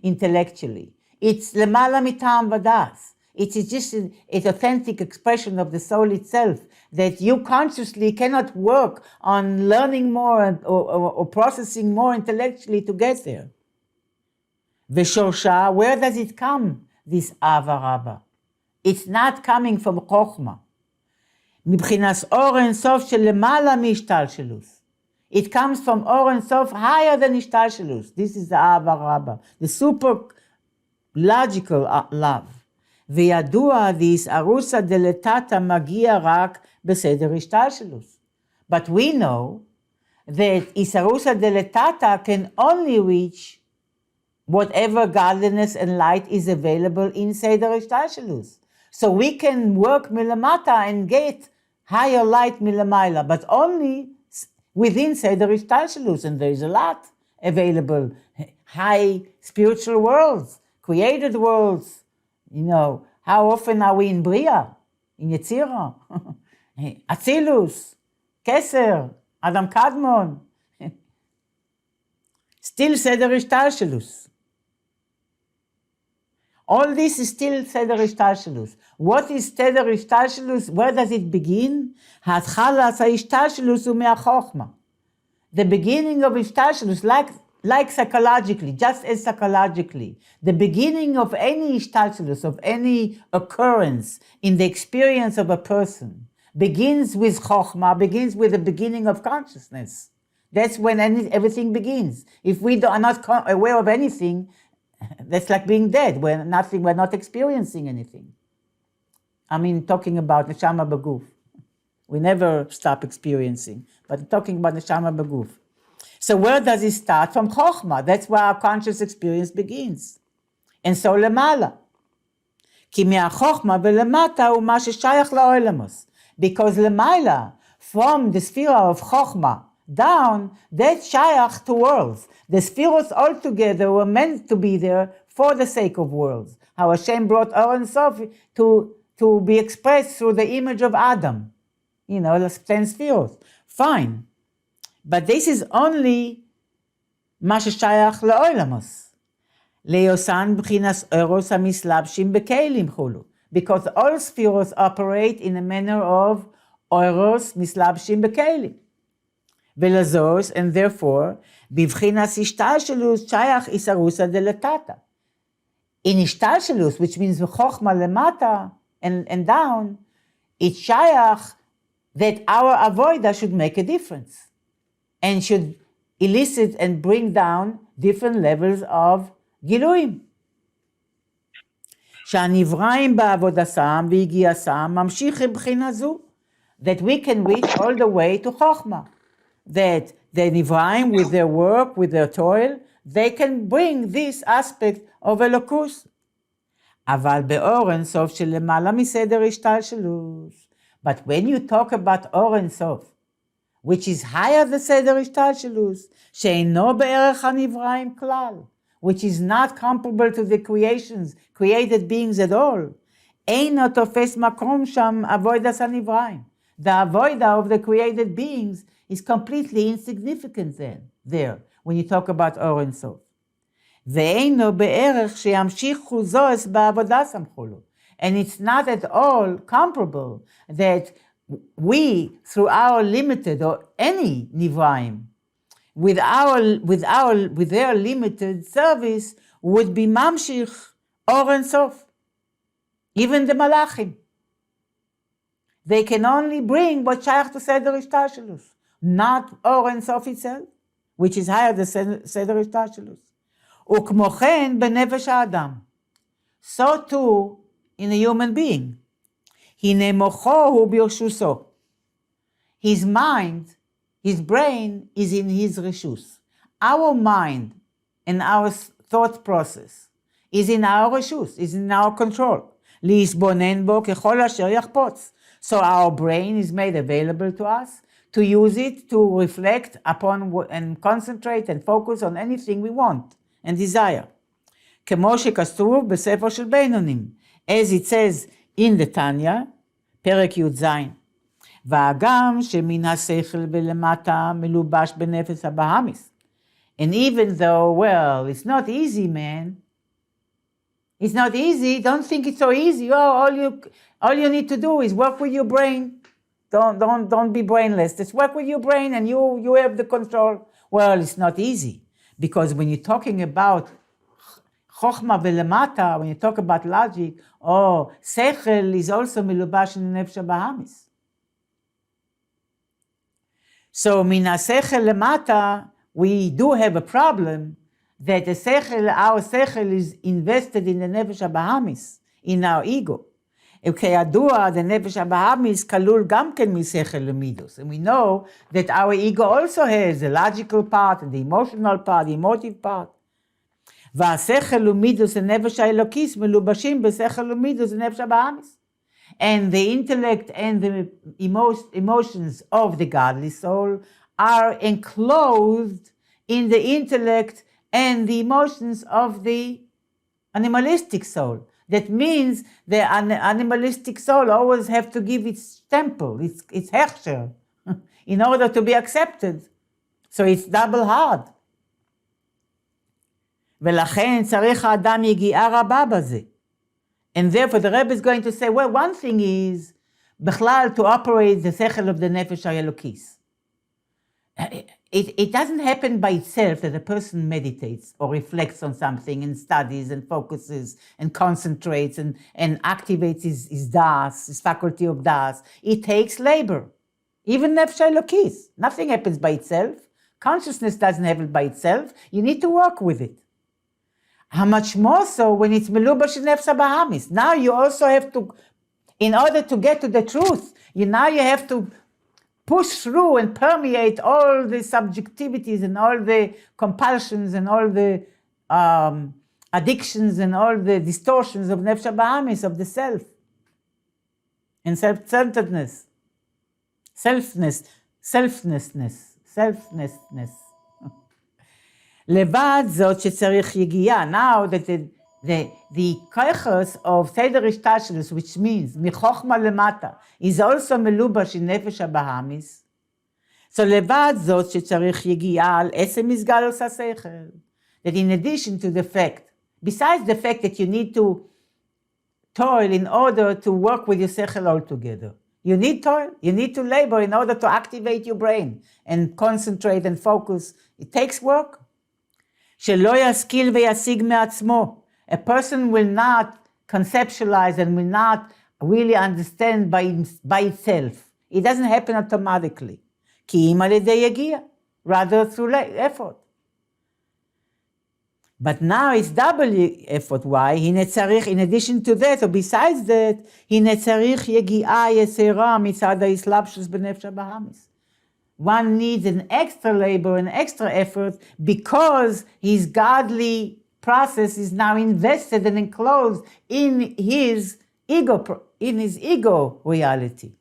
intellectually. It's lemala mitam b'das. It is just an authentic expression of the soul itself that you consciously cannot work on learning more or processing more intellectually to get there. Veshorsha, where does it come, this Ava Rabba? It's not coming from Chokhmah. Mibchinas Or Ein Sof shelemala mishtalshelus. It comes from Or Ein Sof higher than ishtalshelus. This is the Ava Rabba, the super logical love. וידוע this arusa deletata magia rak בסדר ishtalshelus. But we know that isarusa deletata can only reach whatever godliness and light is available in seder ishtalshelus. So we can work milamata and get higher light milamayla, but only within seder ishtalshelus, and there is a lot available. High spiritual worlds, created worlds. You know, how often are we in Bria, in Yetzirah, Atzilus, Keser, Adam Kadmon, still Seder Ishtalshelus. All this is still Seder Ishtalshelus. What is Seder Ishtalshelus? Where does it begin? Hatchalas HaIshtalshelus u'me'achochma. The beginning of Ishtalshelus, like psychologically, just as psychologically, the beginning of any ishtalshelus, of any occurrence in the experience of a person, begins with chokhmah, begins with the beginning of consciousness. That's when everything begins. If we are not aware of anything, that's like being dead. We're not experiencing anything. I mean, talking about neshama b'guf. We never stop experiencing, but talking about neshama b'guf. So where does it start? From Chokhmah. That's where our conscious experience begins. And so lemala. Ki me'achokhmah ve'lemata hu ma sheshayach la'olamos. Because lemaila, from the sphere of Chokhmah down, that's shayach to worlds. The spheros altogether were meant to be there for the sake of worlds. How Hashem brought Or Ein Sof to be expressed through the image of Adam. You know, the 10 spheros. Fine. But this is only מה ששייך לעולמos. ליוסן בחינת אורוס המסלבשים בכלים חולו. Because all spheres operate in a manner of אורוס מסלבשים בכלים. ולזוס, and therefore, בבחינת השתלשלוס שייך איסרוסא דלתתא. In השתלשלוס, which means חוכמה למטה and down, it's שייך that our avoida should make a difference. And should elicit and bring down different levels of גילויים. שהנבראים בעבודתם והגיעתם ממשיך מבחינה זו. That we can reach all the way to חוכמה. That the נבראים with their work, with their toil, they can bring this aspect of אלוקוס. אבל באור אין סוף שלמעלה מסדר השתלשלוס. But when you talk about אור אין סוף, which is higher than סדר השתלשלוס, שאינו בערך הנבראים כלל, which is not comparable to the created beings at all, אינו תופס מקום שם אבוידס הנבראים. The avoida of the created beings is completely insignificant there, when you talk about אור אין סוף. ואינו בערך שימשיכו זוס בעבודה סמכו לו. And it's not at all comparable that we, through our limited or any nivraim, with their limited service, would be mamshich or Ein Sof. Even the malachim, they can only bring what shaykh to seder ishtashelus, not or Ein Sof itself, which is higher than seder ishtashelus. Ukmochen benefesh adam. So too in a human being. Hine mocho hu birshuso. His mind, his brain is in his reshus. Our mind and our thought process is in our reshus, is in our control. Liisbonen bo kechol asher yachpotz. So our brain is made available to us to use it to reflect upon and concentrate and focus on anything we want and desire. כמו שכתוב בספר של בינונים, as it says in the Tanya, פרק י"ז. והגם שמן השכל ולמטה מלובש בנפש הבהמיס. And even though, well, it's not easy, man. It's not easy. Don't think it's so easy. Oh, all you need to do is work with your brain. Don't be brainless. Just work with your brain and you have the control. Well, it's not easy. Because when you're talking about chokhmah velemata, when you talk about logic, sechel is also milubash in the nefesh habahamis. So min ha-sechel lemata, we do have a problem that our sechel is invested in the nefesh habahamis, in our ego. וכידוע, the nefesh habahamis כלול גם כן משכל למידוס. And we know that our ego also has the logical part, the emotional part, the emotive part. והשכל ומידוס הנפש האלוקיס מלובשים בשכל ומידוס הנפש הבהמיס. And the intellect and the emotions of the godly soul are enclosed in the intellect and the emotions of the animalistic soul. That means the animalistic soul always have to give its temple, its hechsher, in order to be accepted. So it's double hard. ולכן צריך האדם יגיעה רבה בזה. And therefore the Rebbe is going to say, well, one thing is, בכלל to operate the sechel of the nefesh ha'elokis. It doesn't happen by itself that a person meditates or reflects on something and studies and focuses and concentrates and activates his das, his faculty of das. It takes labor. Even nefesh ha'elokis. Nothing happens by itself. Consciousness doesn't happen by itself. You need to work with it. How much more so when it's melubash in nefesh habahamis. Now you also have to, in order to get to the truth, you have to push through and permeate all the subjectivities and all the compulsions and all the addictions and all the distortions of nefesh habahamis, of the self. And self-centeredness. Selfness. לבד זאת שצריך יגיעה. Now that the koichos of Seder Ishtashlus, which means מחוכמה למטה, is also מלובש in נפש הבהמיס. So לבד זאת שצריך יגיעה על עצם מסגלוס השכל. That in addition to the fact, besides the fact that you need to toil in order to work with your sechel altogether, you need toil, you need to labor in order to activate your brain and concentrate and focus. It takes work. שלא ישכיל וישיג מעצמו. A person will not conceptualize and will not really understand by itself. It doesn't happen automatically. כי אם על ידי יגיע, rather through effort. But now it's double effort. Why? הנה צריך, in addition to that, or besides that, הנה צריך יגיעה יסרה מצד האסלאפשוס בנפש הבהמיס. One needs an extra labor, an extra effort, because his godly process is now invested and enclosed in his ego reality.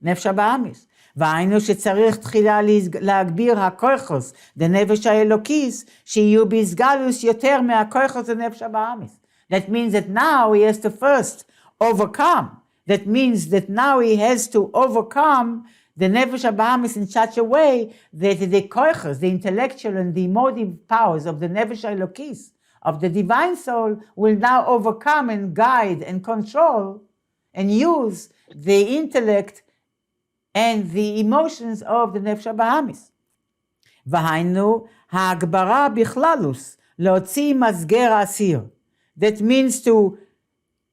נפש הבהמיס. והיינו שצריך תחילה להגביר הכויכוס, דנפש האלוקיס, שיהיו בהסגלוס יותר מהכויכוס דנפש הבהמיס. That means that now he has to first overcome. That means that now he has to overcome the nefesh habahamis in such a way that the koichos, the intellectual and the emotive powers of the nefesh elokis, of the divine soul, will now overcome and guide and control and use the intellect and the emotions of the nefesh habahamis. והיינו, ההגברה בכללוס, להוציא מסגר האסיר. That means to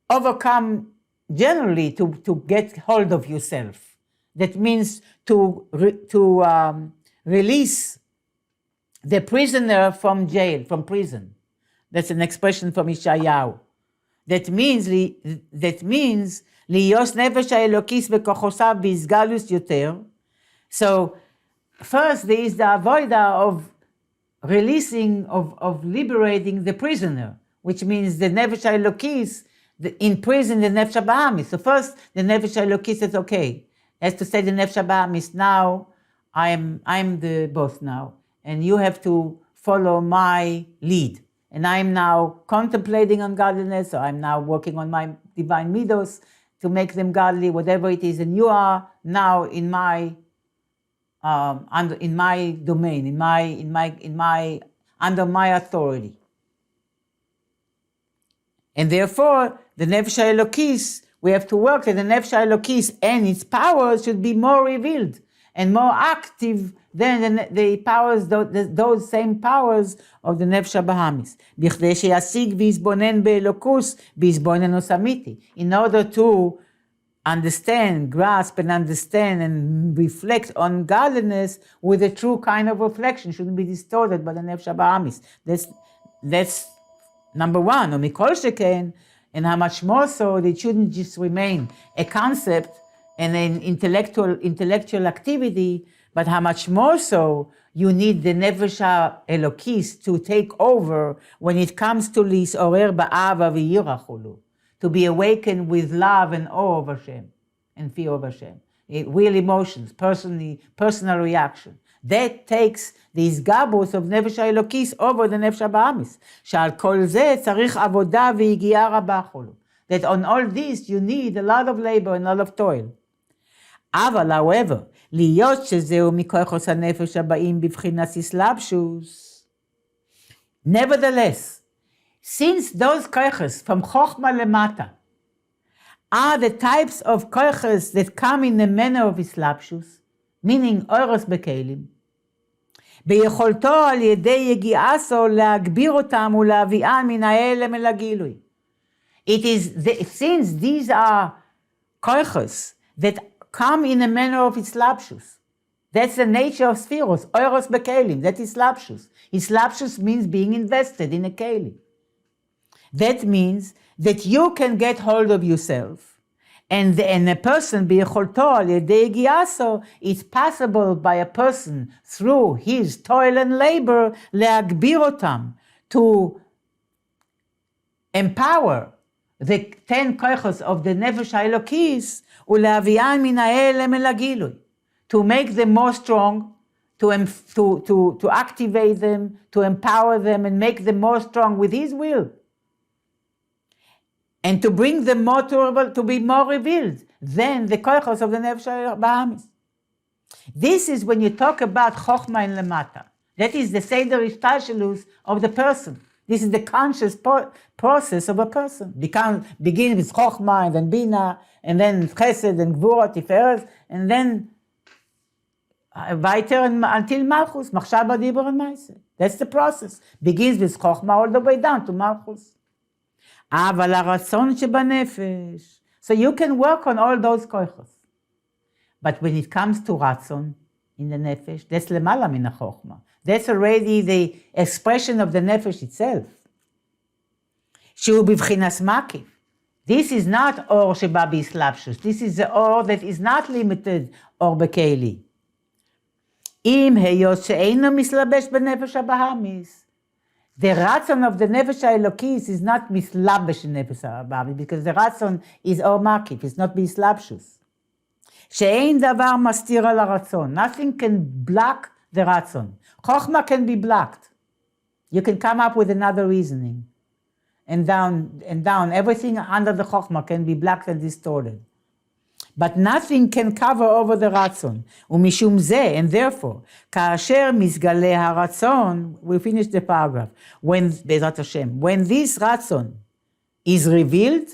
overcome generally, to get hold of yourself. That means to release the prisoner from jail, from prison. That's an expression from Yeshayahu. That means ליוס נפש האלוקיס וכוחותיו בהסגלוס יותר. So first there is the avoida of releasing, of liberating the prisoner, which means the nefesh האלוקיס in prison, the nefesh habahamis. So first the nefesh האלוקיס says, okay, as to say the nefesh habahamis now, I'm the boss now, and you have to follow my lead. And I'm now contemplating on godliness, or I'm now working on my divine midos to make them godly, whatever it is. And you are now in my domain, under my authority. And therefore, the Nefesh HaElokis, we have to work that the Nefesh HaElokis and its powers should be more revealed and more active than the powers, those same powers of the Nefesh HaBahamis. בכדי שישיג ויסבונן באלוקוס, בהסבוננוס אמיתי. In order to understand, grasp and understand and reflect on godliness with a true kind of reflection, shouldn't be distorted by the Nefesh HaBahamis. That's number one. ומכל שכן, and how much more so, it shouldn't just remain a concept and an intellectual activity, but how much more so you need the Nefesh HaElokis to take over when it comes to להתעורר באהבה ויראה חולו, to be awakened with love and awe of Hashem and fear of Hashem. Real emotions, personal reaction. That takes the הסגברות of Nefesh HaElokis over the Nefesh HaBahamis. שעל כל זה צריך עבודה ויגיעה רבה חולו. That on all this you need a lot of labor and a lot of toil. אבל, however, להיות שזהו מכוחos הנפש הבאים בבחינת הסלבשוס. Nevertheless, since those koiches from Chochma lemata are the types of koiches that come in the manner of Islapshus, meaning oros bekelim, ביכולתו על ידי יגיעסו להגביר אותם ולהביאם מן ההלם אל הגילוי. It is, since these are koiches that come in a manner of Islapshus, that's the nature of spheros, oros bekelim, that is Islapshus. Islapshus means being invested in a kelim. That means that you can get hold of yourself, and a person, ביכולתו על ידי הגיעסו, it's possible by a person through his toil and labor, להגביר אותם, to empower the 10 koichos of the Nefesh HaElokis, ולהביאן מן ההלם אל הגילוי, to make them more strong, to activate them, to empower them and make them more strong with his will. And to bring them more to be more revealed than the koichos of the Nefesh HaBahamis. This is when you talk about Chochma and Lemata. That is the Seder Ishtashelus of the person. This is the conscious process of a person. Begin with Chochma and then Bina, and then Chesed and Gvura, Tiferes, and then weiter until Malchus, Machshava, Dibur, and Maaseh. That's the process. Begins with Chochma all the way down to Malchus. אבל הרצון שבנפש. So you can work on all those koichos. But when it comes to ratzon in the nefesh, that's למעלה מן החוכמה. That's already the expression of the nefesh itself. שהוא בבחינת מקיף. This is not אור שבא בהסלבשוס. This is the אור that is not limited אור בכלי. אם היות שאינו מסלבש בנפש הבהמיס. The ratzon of the Nefesh HaElokis is not mislabesh in Nefesh HaBahamis, because the ratzon is or makif, it's not bislabshus. She'ein davar mastir al haratzon. Nothing can block the ratzon. Chochma can be blocked. You can come up with another reasoning. And down, everything under the chochma can be blocked and distorted. But nothing can cover over the ratzon. Umishum ze, and therefore, כאשר מסגלה הרצון, we finish the paragraph, בעזרת השם, when this ratzon is revealed,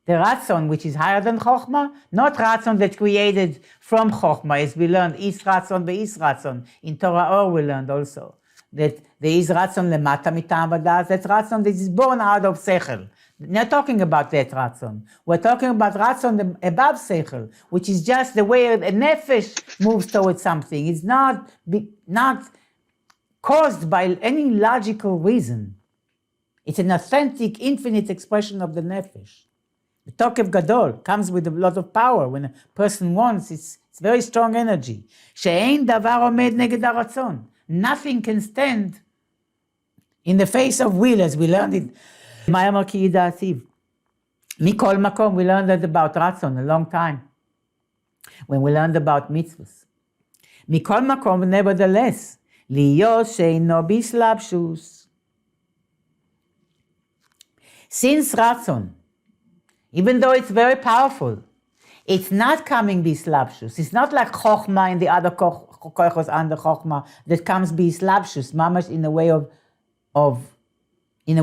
the ratzon which is higher than chochma, not ratzon that created from chochma, as we learned, is ratzon be'is ratzon. In Torah Or we learned also that there is ratzon lemata mitam vadas, that ratzon that is born out of sechel. Not talking about that ratzon. We're talking about ratzon above seichel, which is just the way a nefesh moves towards something. It's not caused by any logical reason. It's an authentic, infinite expression of the nefesh. The tokev gadol comes with a lot of power. When a person wants, it's very strong energy. She'ein davar omed neged haratzon. Nothing can stand in the face of will, as we learned it. Ma'amar ki yida'ativ. Mikol makom, we learned that about ratzon a long time. When we learned about mitzvahs. מכל מקום, nevertheless, להיות שאינו בהסלבשוס. Since רצון, even though it's very powerful, it's not coming בהסלבשוס. It's not like chokhmah and the other koichos under chokhmah that comes בהסלבשוס, mamash in a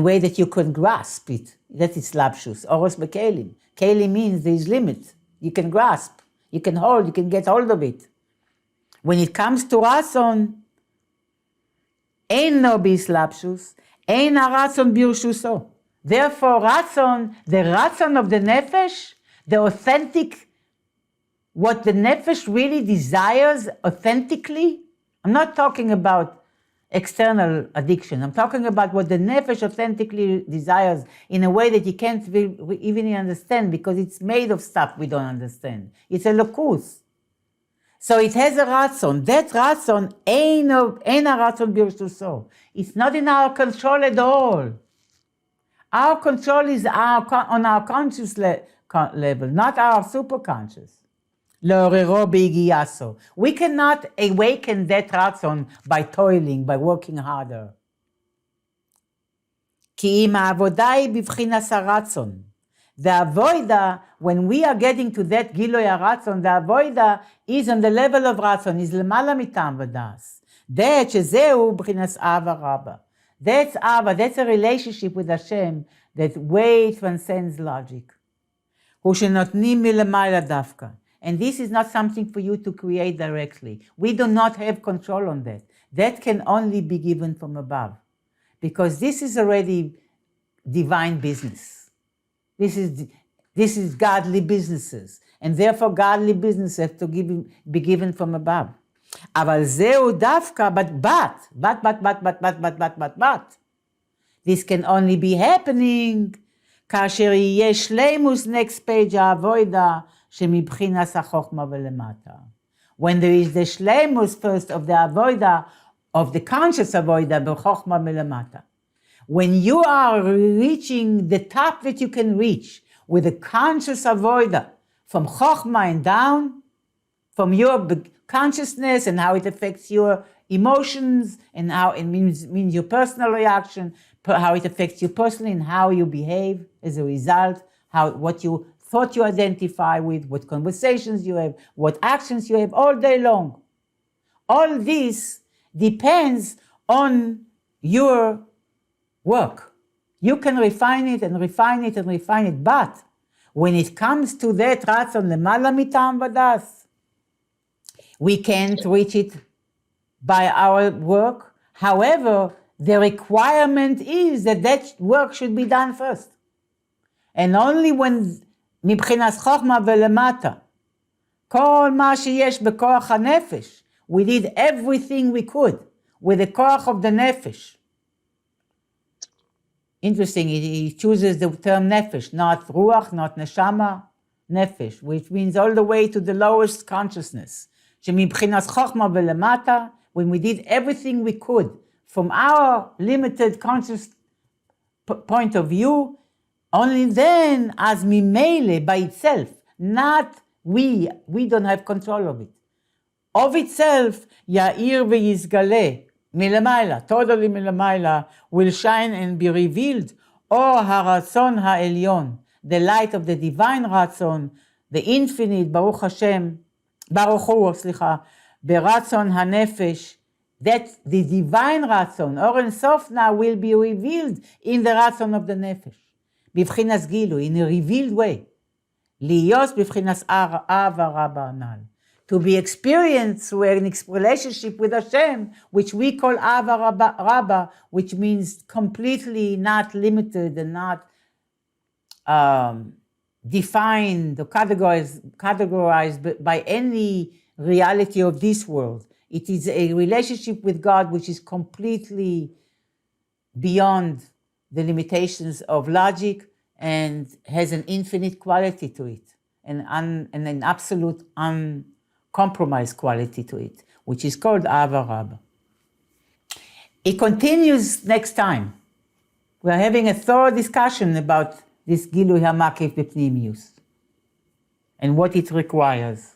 way that you could grasp it. That is slapshus. Oros bekelim. Kelim means there is limit. You can grasp, you can hold, you can get hold of it. When it comes to ratzon, ein no bislapshus, ein haratzon birshuso. Therefore, ratzon, the ratzon of the nefesh, the authentic, what the nefesh really desires authentically. I'm not talking about external addiction. I'm talking about what the nefesh authentically desires in a way that you can't even understand because it's made of stuff we don't understand. It's a lokus. So it has a ratzon. That ratzon ain't a ratzon birshtuso. It's not in our control at all. Our control is on our conscious level, not our superconscious. We cannot awaken that ratzon by toiling, by working harder. The avoida, when we are getting to that giloi haratzon, the avoida is on the level of ratzon, is lemala mitam vadas. That shezeu b'chinas ava rabba. That's ava, that's a relationship with Hashem that way transcends logic. Hu shenotnim milemayla dafka. And this is not something for you to create directly. We do not have control on that. That can only be given from above. Because this is already divine business. This is godly businesses. And therefore godly business have to be given from above. אבל זהו דווקא, but. This can only be happening כאשר יהיה שלימוס next page העבודה שמבחינס החוכמה ולמטה. When there is the shleimus first of the avoida, of the conscious avoida, בחוכמה ולמטה. When you are reaching the top that you can reach with the conscious avoida, from chokhmah and down, from your consciousness and how it affects your emotions and how it means your personal reaction, how it affects you personally and how you behave as a result, what you thought you identify with, what conversations you have, what actions you have all day long. All this depends on your work. You can refine it and refine it and refine it, but when it comes to that ratzon lemala mitam vadas, we can't reach it by our work. However, the requirement is that work should be done first. And only when מבחינת חוכמה ולמטה, כל מה שיש בכוח הנפש, we did everything we could with the koach of the nefesh. Interesting, he chooses the term nefesh, not ruach, not neshama, nefesh, which means all the way to the lowest consciousness. שמבחינת חוכמה ולמטה, when we did everything we could from our limited conscious point of view, only then, as mimele by itself, not we don't have control of it. Of itself, ya'ir v'yizgale, milamayla, totally milamayla, will shine and be revealed, or haratzon ha'elyon, the light of the divine ratzon, the infinite, Baruch Hashem, Baruch Hu, beratzon hanefesh, that the divine ratzon, or in sof now, will be revealed in the ratzon of the nefesh. בבחינס גילו, in a revealed way. להיות בבחינס אהבה רבה הנ"ל. To be experienced through a relationship with Hashem, which we call Ava Rabba, which means completely not limited and not defined or categorized by any reality of this world. It is a relationship with God which is completely beyond the limitations of logic and has an infinite quality to it, and an absolute uncompromised quality to it, which is called Ava Rabba. It continues next time. We're having a thorough discussion about this Gilui HaMakev B'Pnimius and what it requires.